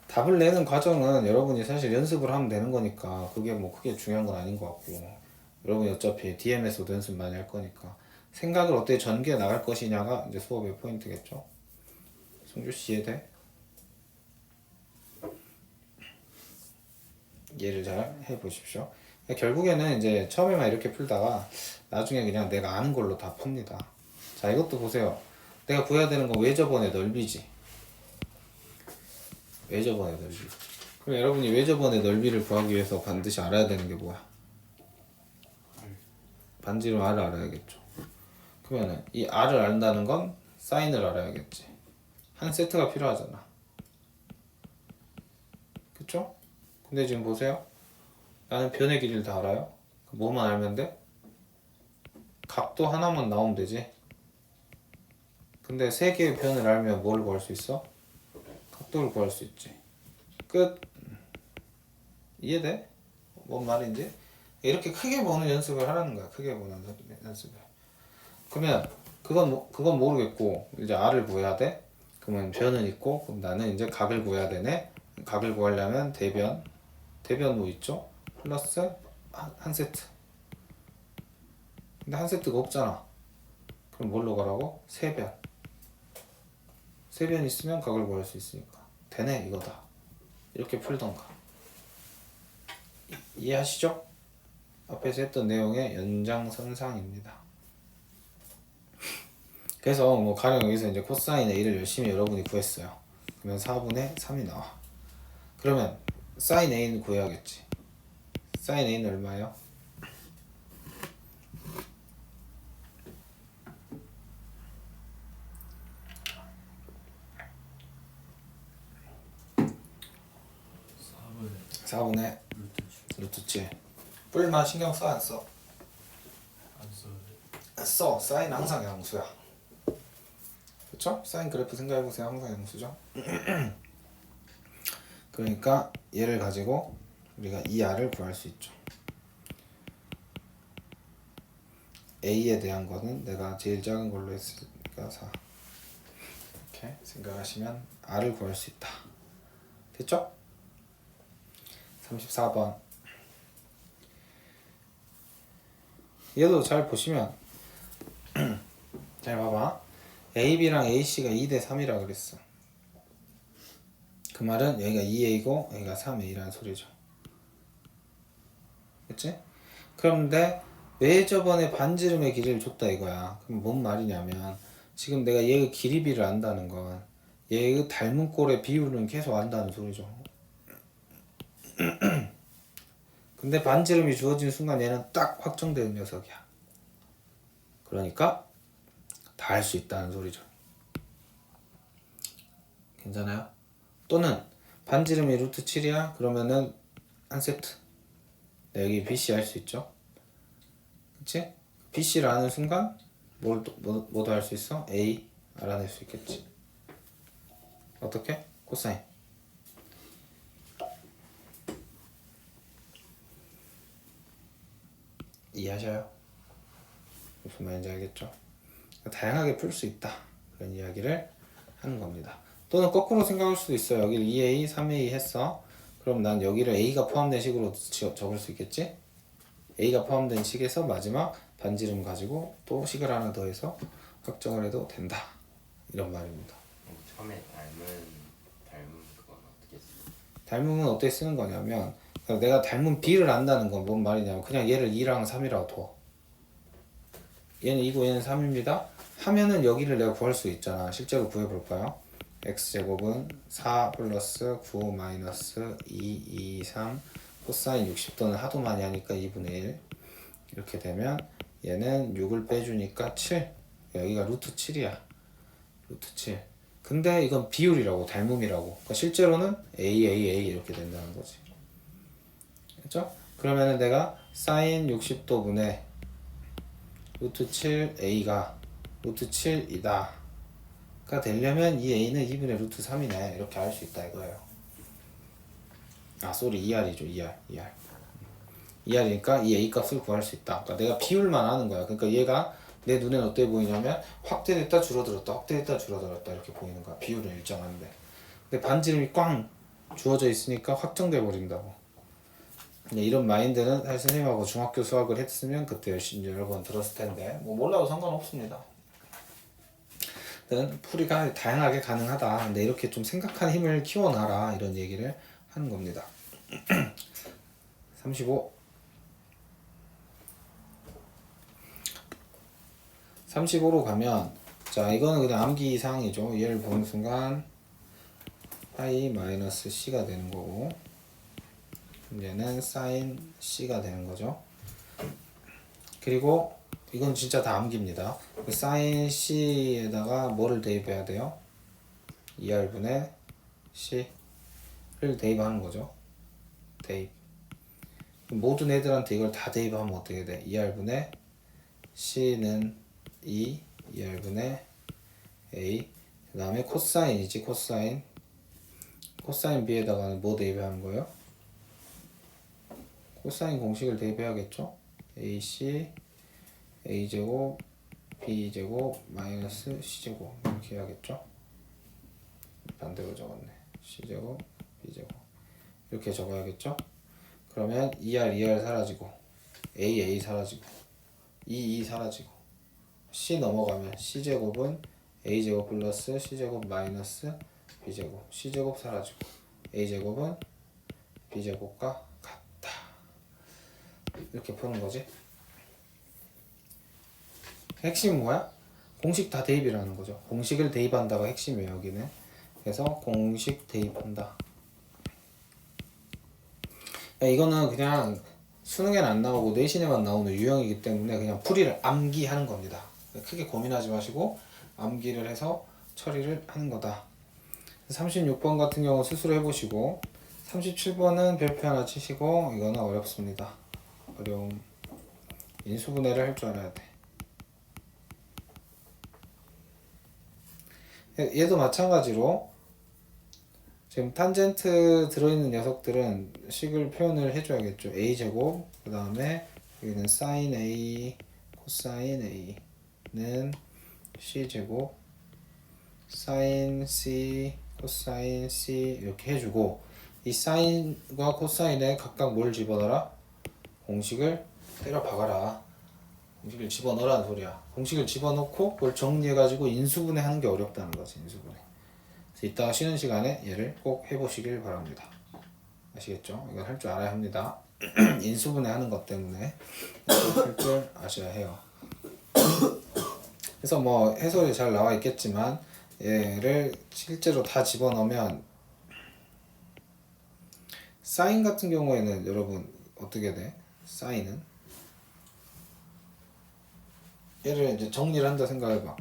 답을 내는 과정은 여러분이 사실 연습을 하면 되는 거니까 그게 뭐 크게 중요한 건 아닌 것 같고, 여러분이 어차피 DM에서도 연습 많이 할 거니까 생각을 어떻게 전개해 나갈 것이냐가 이제 수업의 포인트겠죠. 송주씨 이해돼? 이해를 잘 해보십시오. 결국에는 이제 처음에만 이렇게 풀다가 나중에 그냥 내가 아는 걸로 다 풉니다. 자, 이것도 보세요. 내가 구해야 되는 건 외접원의 넓이지. 외접원의 넓이. 그럼 여러분이 외접원의 넓이를 구하기 위해서 반드시 알아야 되는 게 뭐야? 반지름 R을 알아야겠죠. 그러면은 이 R을 안다는 건 사인을 알아야겠지. 한 세트가 필요하잖아. 그쵸? 근데 지금 보세요. 나는 변의 길이를 다 알아요. 뭐만 알면 돼? 각도 하나만 나오면 되지. 근데 세 개의 변을 알면 뭘 구할 수 있어? 각도를 구할 수 있지. 끝. 이해돼? 뭔 말인지? 이렇게 크게 보는 연습을 하라는 거야. 크게 보는 연습을. 그러면 그건 모르겠고 이제 R을 구해야 돼. 그러면 변은 있고, 그럼 나는 이제 각을 구해야 되네. 각을 구하려면 대변 뭐 있죠? 플러스 한 세트. 근데 한 세트가 없잖아. 그럼 뭘로 가라고? 세변. 세변 있으면 각을 구할 수 있으니까 되네 이거다. 이렇게 풀던가. 이해하시죠? 앞에서 했던 내용의 연장선상입니다. 그래서 뭐 가령 여기서 이제 코사인 A를 열심히 여러분이 구했어요. 그러면 4분의 3이 나와. 그러면 사인 A는 구해야겠지. 사인 A는 얼마예요? 사분의 4분의 루트 루트 7. 뿔만 신경 써? 안 써? 안 써도 돼. 안 써. 사인 항상 양수야. 그쵸? 사인 그래프 생각해보세요. 항상 양수죠. 그러니까 얘를 가지고 우리가 이 R을 구할 수 있죠. A에 대한 거는 내가 제일 작은 걸로 했으니까 4. 이렇게 생각하시면 R을 구할 수 있다. 됐죠? 34번. 얘도 잘 보시면 잘 봐봐. AB랑 AC가 2대 3이라 그랬어. 그 말은 여기가 2A고 여기가 3A라는 소리죠. 그치? 그런데 왜 저번에 반지름의 길이를 줬다 이거야. 그럼 뭔 말이냐면 지금 내가 얘의 길이비를 안다는 건 얘의 닮은 꼴의 비율은 계속 안다는 소리죠. 근데 반지름이 주어진 순간 얘는 딱 확정되는 녀석이야. 그러니까 다 할 수 있다는 소리죠. 괜찮아요? 또는 반지름이 루트 7이야? 그러면은 한 세트. 여기 BC 할 수 있죠? 그치? BC를 아는 순간 뭐도 할 수 있어? A 알아낼 수 있겠지. 어떻게? 코사인. 이해하셔요? 무슨 말인지 알겠죠? 다양하게 풀 수 있다. 그런 이야기를 하는 겁니다. 또는 거꾸로 생각할 수도 있어요. 여기를 2A, 3A 했어. 그럼 난 여기를 A가 포함된 식으로 적을 수 있겠지? A가 포함된 식에서 마지막 반지름 가지고 또 식을 하나 더해서 확정을 해도 된다. 이런 말입니다. 처음에 닮은 그건 어떻게 쓰? 닮음은 어떻게 쓰는 거냐면 그러니까 내가 닮은 B를 안다는 건 뭔 말이냐면 그냥 얘를 2랑 3이라고 둬. 얘는 2고 얘는 3입니다. 하면은 여기를 내가 구할 수 있잖아. 실제로 구해볼까요? x제곱은 4 플러스 9 마이너스 2, 2, 3 코사인 60도는 하도 많이 하니까 2분의 1 이렇게 되면 얘는 6을 빼주니까 7 여기가 루트 7이야. 루트 7 근데 이건 비율이라고 닮음이라고 그러니까 실제로는 a 이렇게 된다는 거지. 그렇죠? 그러면은 내가 사인 60도분의 루트 7a가 루트 7이다 가 되려면 이 a는 2분의 루트 3이네 이렇게 알 수 있다 이거예요. 아 쏘리 2r이죠 2r이니까 이 a 값을 구할 수 있다. 그러니까 내가 비율만 하는 거야. 그러니까 얘가 내 눈에는 어떻게 보이냐면 확대됐다 줄어들었다 확대됐다 줄어들었다 이렇게 보이는 거야. 비율은 일정한데 근데 반지름이 꽝 주어져 있으니까 확정돼 버린다고. 이런 마인드는 사실 선생님하고 중학교 수학을 했으면 그때 열심히 여러 번 들었을 텐데 뭐 몰라도 상관없습니다. 풀이가 다양하게 가능하다. 근데 이렇게 좀 생각하는 힘을 키워놔라 이런 얘기를 하는 겁니다. 35 35로 가면 자 이거는 그냥 암기 사항이죠. 얘를 보는 순간 파이 마이너스 c가 되는 거고 얘는 사인 c가 되는 거죠. 그리고 이건 진짜 다 암기입니다. 사인 c에다가 뭐를 대입해야 돼요? 2r분의 c를 대입하는 거죠. 대입. 모든 애들한테 이걸 다 대입하면 어떻게 돼? 2r분의 c는 2r분의 a 그 다음에 코사인이지 코사인 b에다가는 뭐 대입하는 거예요? 코사인 공식을 대입해야겠죠? ac a제곱 b제곱 마이너스 c제곱 이렇게 해야겠죠? 반대로 적었네. c제곱 b제곱 이렇게 적어야겠죠? 그러면 2r 사라지고 a 사라지고 2 사라지고 c 넘어가면 c제곱은 a제곱 플러스 c제곱 마이너스 b제곱 c제곱 사라지고 a제곱은 b제곱과 같다. 이렇게 푸는 거지. 핵심은 뭐야? 공식 다 대입이라는 거죠. 공식을 대입한다가 핵심이에요 여기는. 그래서 공식 대입한다. 이거는 그냥 수능에는 안 나오고 내신에만 나오는 유형이기 때문에 그냥 풀이를 암기하는 겁니다. 크게 고민하지 마시고 암기를 해서 처리를 하는 거다. 36번 같은 경우 스스로 해보시고 37번은 별표 하나 치시고 이거는 어렵습니다. 어려움. 인수분해를 할 줄 알아야 돼. 얘도 마찬가지로 지금 탄젠트 들어있는 녀석들은 식을 표현을 해줘야겠죠. a제곱 그 다음에 여기는 sin a 코사인 a는 c제곱 sin c 코사인 c 이렇게 해주고 이 사인과 코사인에 각각 뭘 집어넣어라? 공식을 때려 박아라. 공식을 집어넣으라는 소리야. 공식을 집어넣고 그걸 정리해가지고 인수분해 하는 게 어렵다는 거지. 인수분해. 그래서 이따가 쉬는 시간에 얘를 꼭 해보시길 바랍니다. 아시겠죠? 이건 할 줄 알아야 합니다. 인수분해 하는 것 때문에 할 줄 아셔야 해요. 그래서 뭐 해설이 잘 나와 있겠지만 얘를 실제로 다 집어넣으면 사인 같은 경우에는 여러분 어떻게 돼? 사인은 얘를 이제 정리를 한다 생각해봐.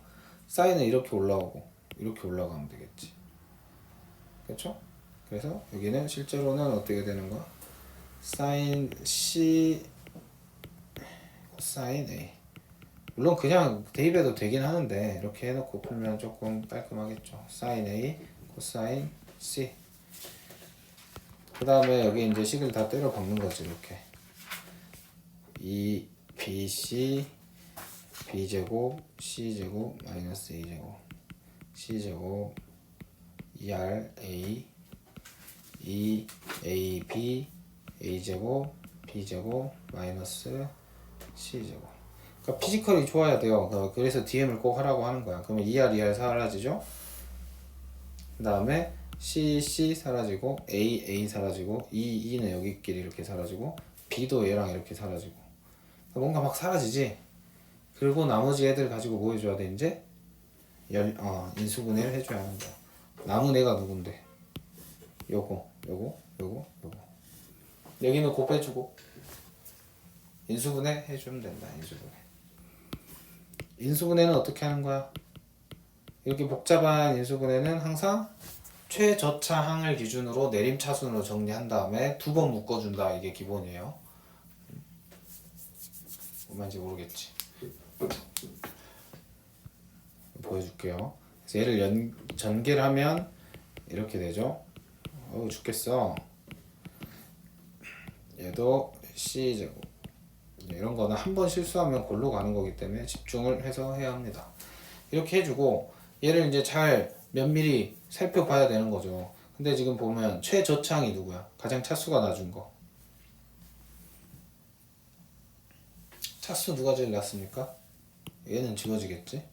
사인은 이렇게 올라오고 이렇게 올라가면 되겠지. 그렇죠? 그래서 여기는 실제로는 어떻게 되는 거야? 사인 C 코사인 A. 물론 그냥 대입해도 되긴 하는데 이렇게 해놓고 풀면 조금 깔끔하겠죠. 사인 A 코사인 C. 그 다음에 여기 이제 식을 다 때려 박는 거지. 이렇게 2 BC b제곱 c제곱 마이너스 a제곱 c제곱 2r a 2ab a제곱 b제곱 마이너스 c제곱. 그러니까 피지컬이 좋아야 돼요. 그래서 DM을 꼭 하라고 하는 거야. 그러면 2r 사라지죠. 그 다음에 C 사라지고 A 사라지고 E는 여기끼리 이렇게 사라지고 B도 얘랑 이렇게 사라지고 뭔가 막 사라지지. 그리고 나머지 애들 가지고 뭐 해줘야 돼 이제? 인수분해를 해줘야 하는 거야. 남은 애가 누군데? 요거 여기는 곱해주고 인수분해 해주면 된다. 인수분해는 어떻게 하는 거야? 이렇게 복잡한 인수분해는 항상 최저차항을 기준으로 내림차순으로 정리한 다음에 두 번 묶어준다. 이게 기본이에요. 뭔지 모르겠지. 보여줄게요. 그래서 얘를 전개를 하면 이렇게 되죠. 어우 죽겠어. 얘도 C제곱. 이런 거는 한 번 실수하면 골로 가는 거기 때문에 집중을 해서 해야 합니다. 이렇게 해주고 얘를 이제 잘 면밀히 살펴봐야 되는 거죠. 근데 지금 보면 최저차항이 누구야? 가장 차수가 낮은 거. 차수 누가 제일 낮습니까? 얘는 지워지겠지?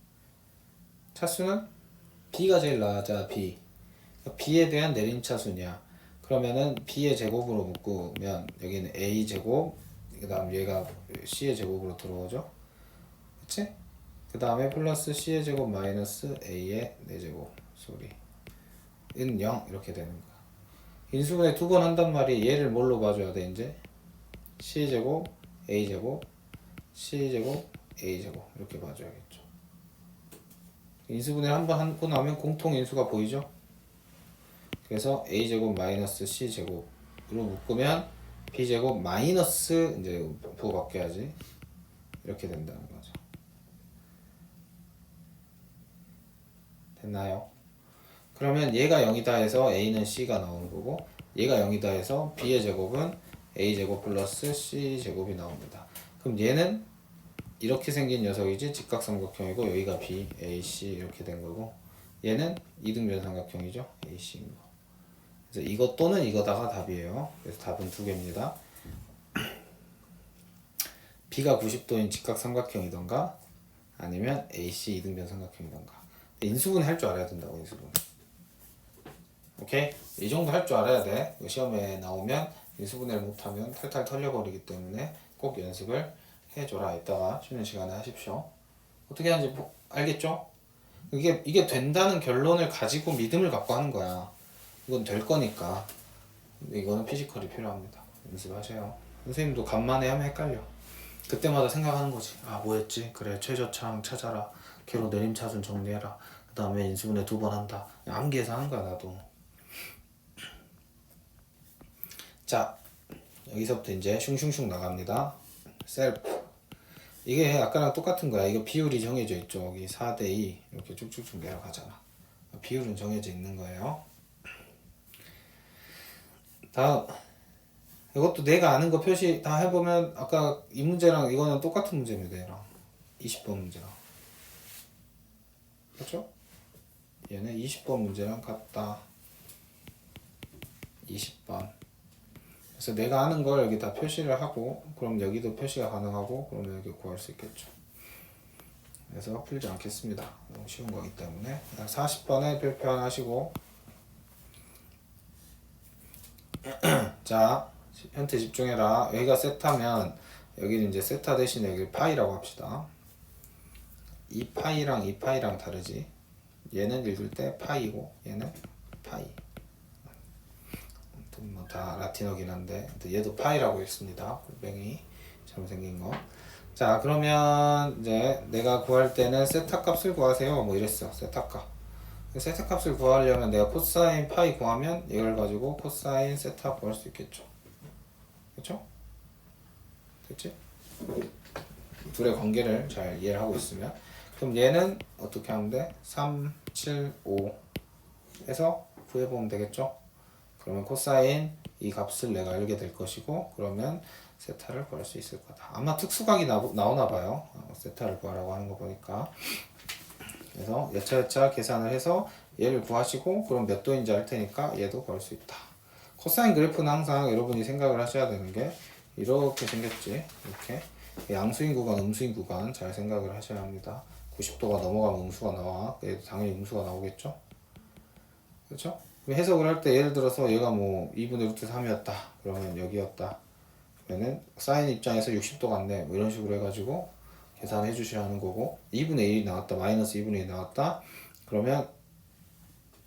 차수는 B가 제일 낮아. B. B에 대한 내림차순이야. 그러면은 B의 제곱으로 묶으면 여기는 A 제곱, 그 다음 얘가 C의 제곱으로 들어오죠. 그치? 그 다음에 플러스 C의 제곱 마이너스 A의 4제곱 소리는 0 이렇게 되는 거야. 인수분해 두 번 한단 말이 얘를 뭘로 봐줘야 돼 이제? C의 제곱, A 제곱, C의 제곱, A 제곱 이렇게 봐줘야겠죠. 인수분해 한 번 하고 나면 공통 인수가 보이죠? 그래서 A제곱 마이너스 C제곱으로 묶으면 B제곱 마이너스 이제 부호 바뀌어야지 이렇게 된다는 거죠. 됐나요? 그러면 얘가 0이다 해서 A는 C가 나오는 거고 얘가 0이다 해서 B의 제곱은 A제곱 플러스 C제곱이 나옵니다. 그럼 얘는 이렇게 생긴 녀석이지 직각삼각형이고 여기가 B, A, C 이렇게 된 거고 얘는 이등변 삼각형이죠. A, C인 거. 그래서 이거 또는 이거다가 답이에요. 그래서 답은 두 개입니다. B가 90도인 직각삼각형이던가 아니면 AC 이등변 삼각형이던가. 인수분해 할 줄 알아야 된다고. 인수분해. 오케이? 이 정도 할 줄 알아야 돼. 시험에 나오면 인수분해를 못하면 탈탈 털려버리기 때문에 꼭 연습을 해줘라. 이따가 쉬는 시간에 하십시오. 어떻게 하는지 알겠죠? 이게 된다는 결론을 가지고 믿음을 갖고 하는 거야. 이건 될 거니까. 근데 이거는 피지컬이 필요합니다. 연습하세요. 선생님도 간만에 하면 헷갈려. 그때마다 생각하는 거지. 아 뭐였지? 그래 최저차항 찾아라. 걔로 내림차순 정리해라. 그 다음에 인수분해 두 번 한다. 암기해서 하는 거야 나도. 자 여기서부터 이제 슝슝슝 나갑니다. 셀프. 이게 아까랑 똑같은 거야. 이거 비율이 정해져 있죠. 여기 4대2 이렇게 쭉쭉쭉 내려가잖아. 비율은 정해져 있는 거예요. 다음 이것도 내가 아는 거 표시 다 해보면 아까 이 문제랑 이거는 똑같은 문제입니다. 얘랑 20번 문제랑 그렇죠? 얘는 20번 문제랑 같다. 20번. 그래서 내가 아는 걸 여기 다 표시를 하고 그럼 여기도 표시가 가능하고 그러면 여기 구할 수 있겠죠. 그래서 풀지 않겠습니다. 너무 쉬운 거기 때문에 40번에 별표 하나 하시고 자 현태 집중해라. 여기가 세타면 여기는 이제 세타 대신에 여기 파이라고 합시다. 이 파이랑 다르지. 얘는 읽을 때 파이고 얘는 파이. 뭐 다 라틴어긴 한데 얘도 파이라고 읽습니다. 골뱅이처럼 생긴 거. 자 그러면 이제 내가 구할 때는 세타 값을 구하세요. 뭐 이랬어. 세타 값. 세타 값을 구하려면 내가 코사인 파이 구하면 이걸 가지고 코사인 세타 구할 수 있겠죠. 그렇죠? 됐지? 둘의 관계를 잘 이해를 하고 있으면 그럼 얘는 어떻게 하면 돼? 3, 7, 5 해서 구해보면 되겠죠? 그러면 코사인 이 값을 내가 알게 될 것이고 그러면 세타를 구할 수 있을 거다. 아마 특수각이 나오나 봐요. 세타를 구하라고 하는 거 보니까. 그래서 여차여차 계산을 해서 얘를 구하시고 그럼 몇 도인지 알 테니까 얘도 구할 수 있다. 코사인 그래프는 항상 여러분이 생각을 하셔야 되는 게 이렇게 생겼지. 이렇게 양수인 구간, 음수인 구간 잘 생각을 하셔야 합니다. 90도가 넘어가면 음수가 나와. 얘도 당연히 음수가 나오겠죠. 그렇죠? 그럼 해석을 할 때 예를 들어서 얘가 뭐 2분의 루트 3이었다. 그러면 여기였다. 그러면은 사인 입장에서 60도 같네. 뭐 이런 식으로 해가지고 계산해 주시라는 거고 2분의 1이 나왔다. 마이너스 2분의 1 나왔다. 그러면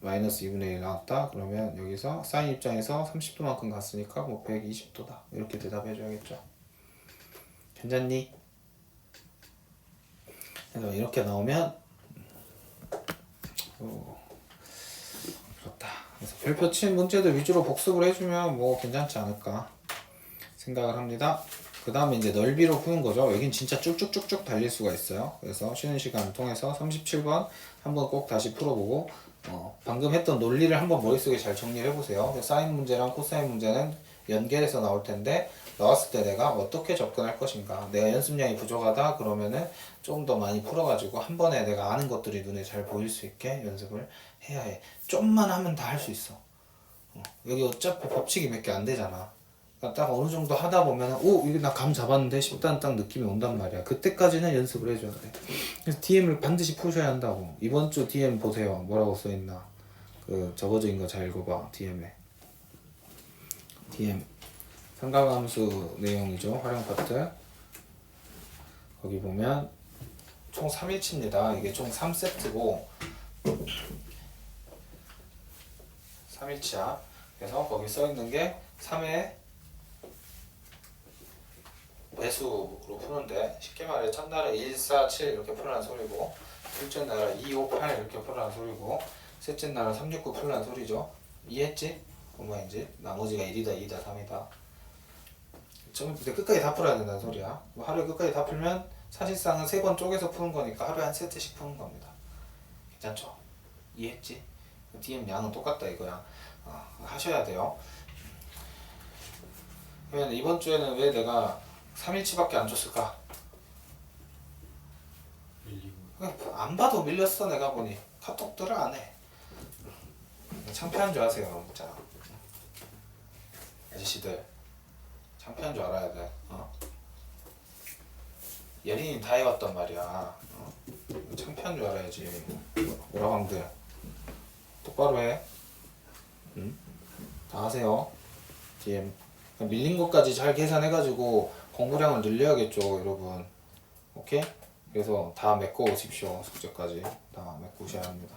마이너스 2분의 1 나왔다. 그러면 여기서 사인 입장에서 30도만큼 갔으니까 뭐 120도다. 이렇게 대답해 줘야겠죠. 괜찮니? 그래서 이렇게 나오면 그렇다. 그래서 별표 친 문제들 위주로 복습을 해주면 뭐 괜찮지 않을까 생각을 합니다. 그 다음에 이제 넓이로 푸는 거죠. 여긴 진짜 쭉쭉쭉쭉 달릴 수가 있어요. 그래서 쉬는 시간을 통해서 37번 한번 꼭 다시 풀어보고 방금 했던 논리를 한번 머릿속에 잘 정리를 해보세요. 사인 문제랑 코사인 문제는 연결해서 나올 텐데 나왔을 때 내가 어떻게 접근할 것인가. 내가 연습량이 부족하다 그러면은 좀 더 많이 풀어가지고 한 번에 내가 아는 것들이 눈에 잘 보일 수 있게 연습을 해야 해. 좀만 하면 다 할 수 있어. 여기 어차피 법칙이 몇 개 안 되잖아. 그러니까 딱 어느 정도 하다 보면 오 이거 나 감 잡았는데 싶다는 딱 느낌이 온단 말이야. 그때까지는 연습을 해줘야 돼. 그래서 DM을 반드시 푸셔야 한다고. 이번 주 DM 보세요. 뭐라고 써있나. 그 적어져 있는 거 잘 읽어봐. DM에. DM 삼각함수 내용이죠. 활용 파트. 거기 보면 총 3일치입니다. 이게 총 3세트고 3일치야. 그래서 거기 써있는 게 3의 배수로 푸는데 쉽게 말해 첫날에 1, 4, 7 이렇게 풀라는 소리고 둘째 날은 2, 5, 8 이렇게 풀라는 소리고 셋째 날은 3, 6, 9 풀라는 소리죠. 이해했지? 뭔 말인지? 나머지가 1이다, 2다, 3이다. 근데 끝까지 다 풀어야 된다는 소리야. 하루에 끝까지 다 풀면 사실상은 3번 쪼개서 푸는 거니까 하루에 한 세트씩 푸는 겁니다. 괜찮죠? 이해했지? DM 양은 똑같다 이거야. 하셔야 돼요. 그러면 이번 주에는 왜 내가 3일치밖에 안 줬을까? 밀리고. 안 봐도 밀렸어. 내가 보니 카톡들을 안 해. 창피한 줄 아세요 여러분. 진짜 아저씨들 창피한 줄 알아야 돼. 예린이 다 해왔단 말이야. 창피한 줄 알아야지. 오라방들 똑바로 해. 응? 다 하세요. DM 밀린 것까지 잘 계산해가지고 공부량을 늘려야겠죠 여러분. 오케이? 그래서 다 메꿔 오십시오. 숙제까지 다 메꾸셔야 합니다.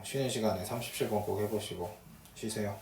쉬는 시간에 37번 꼭 해보시고 쉬세요.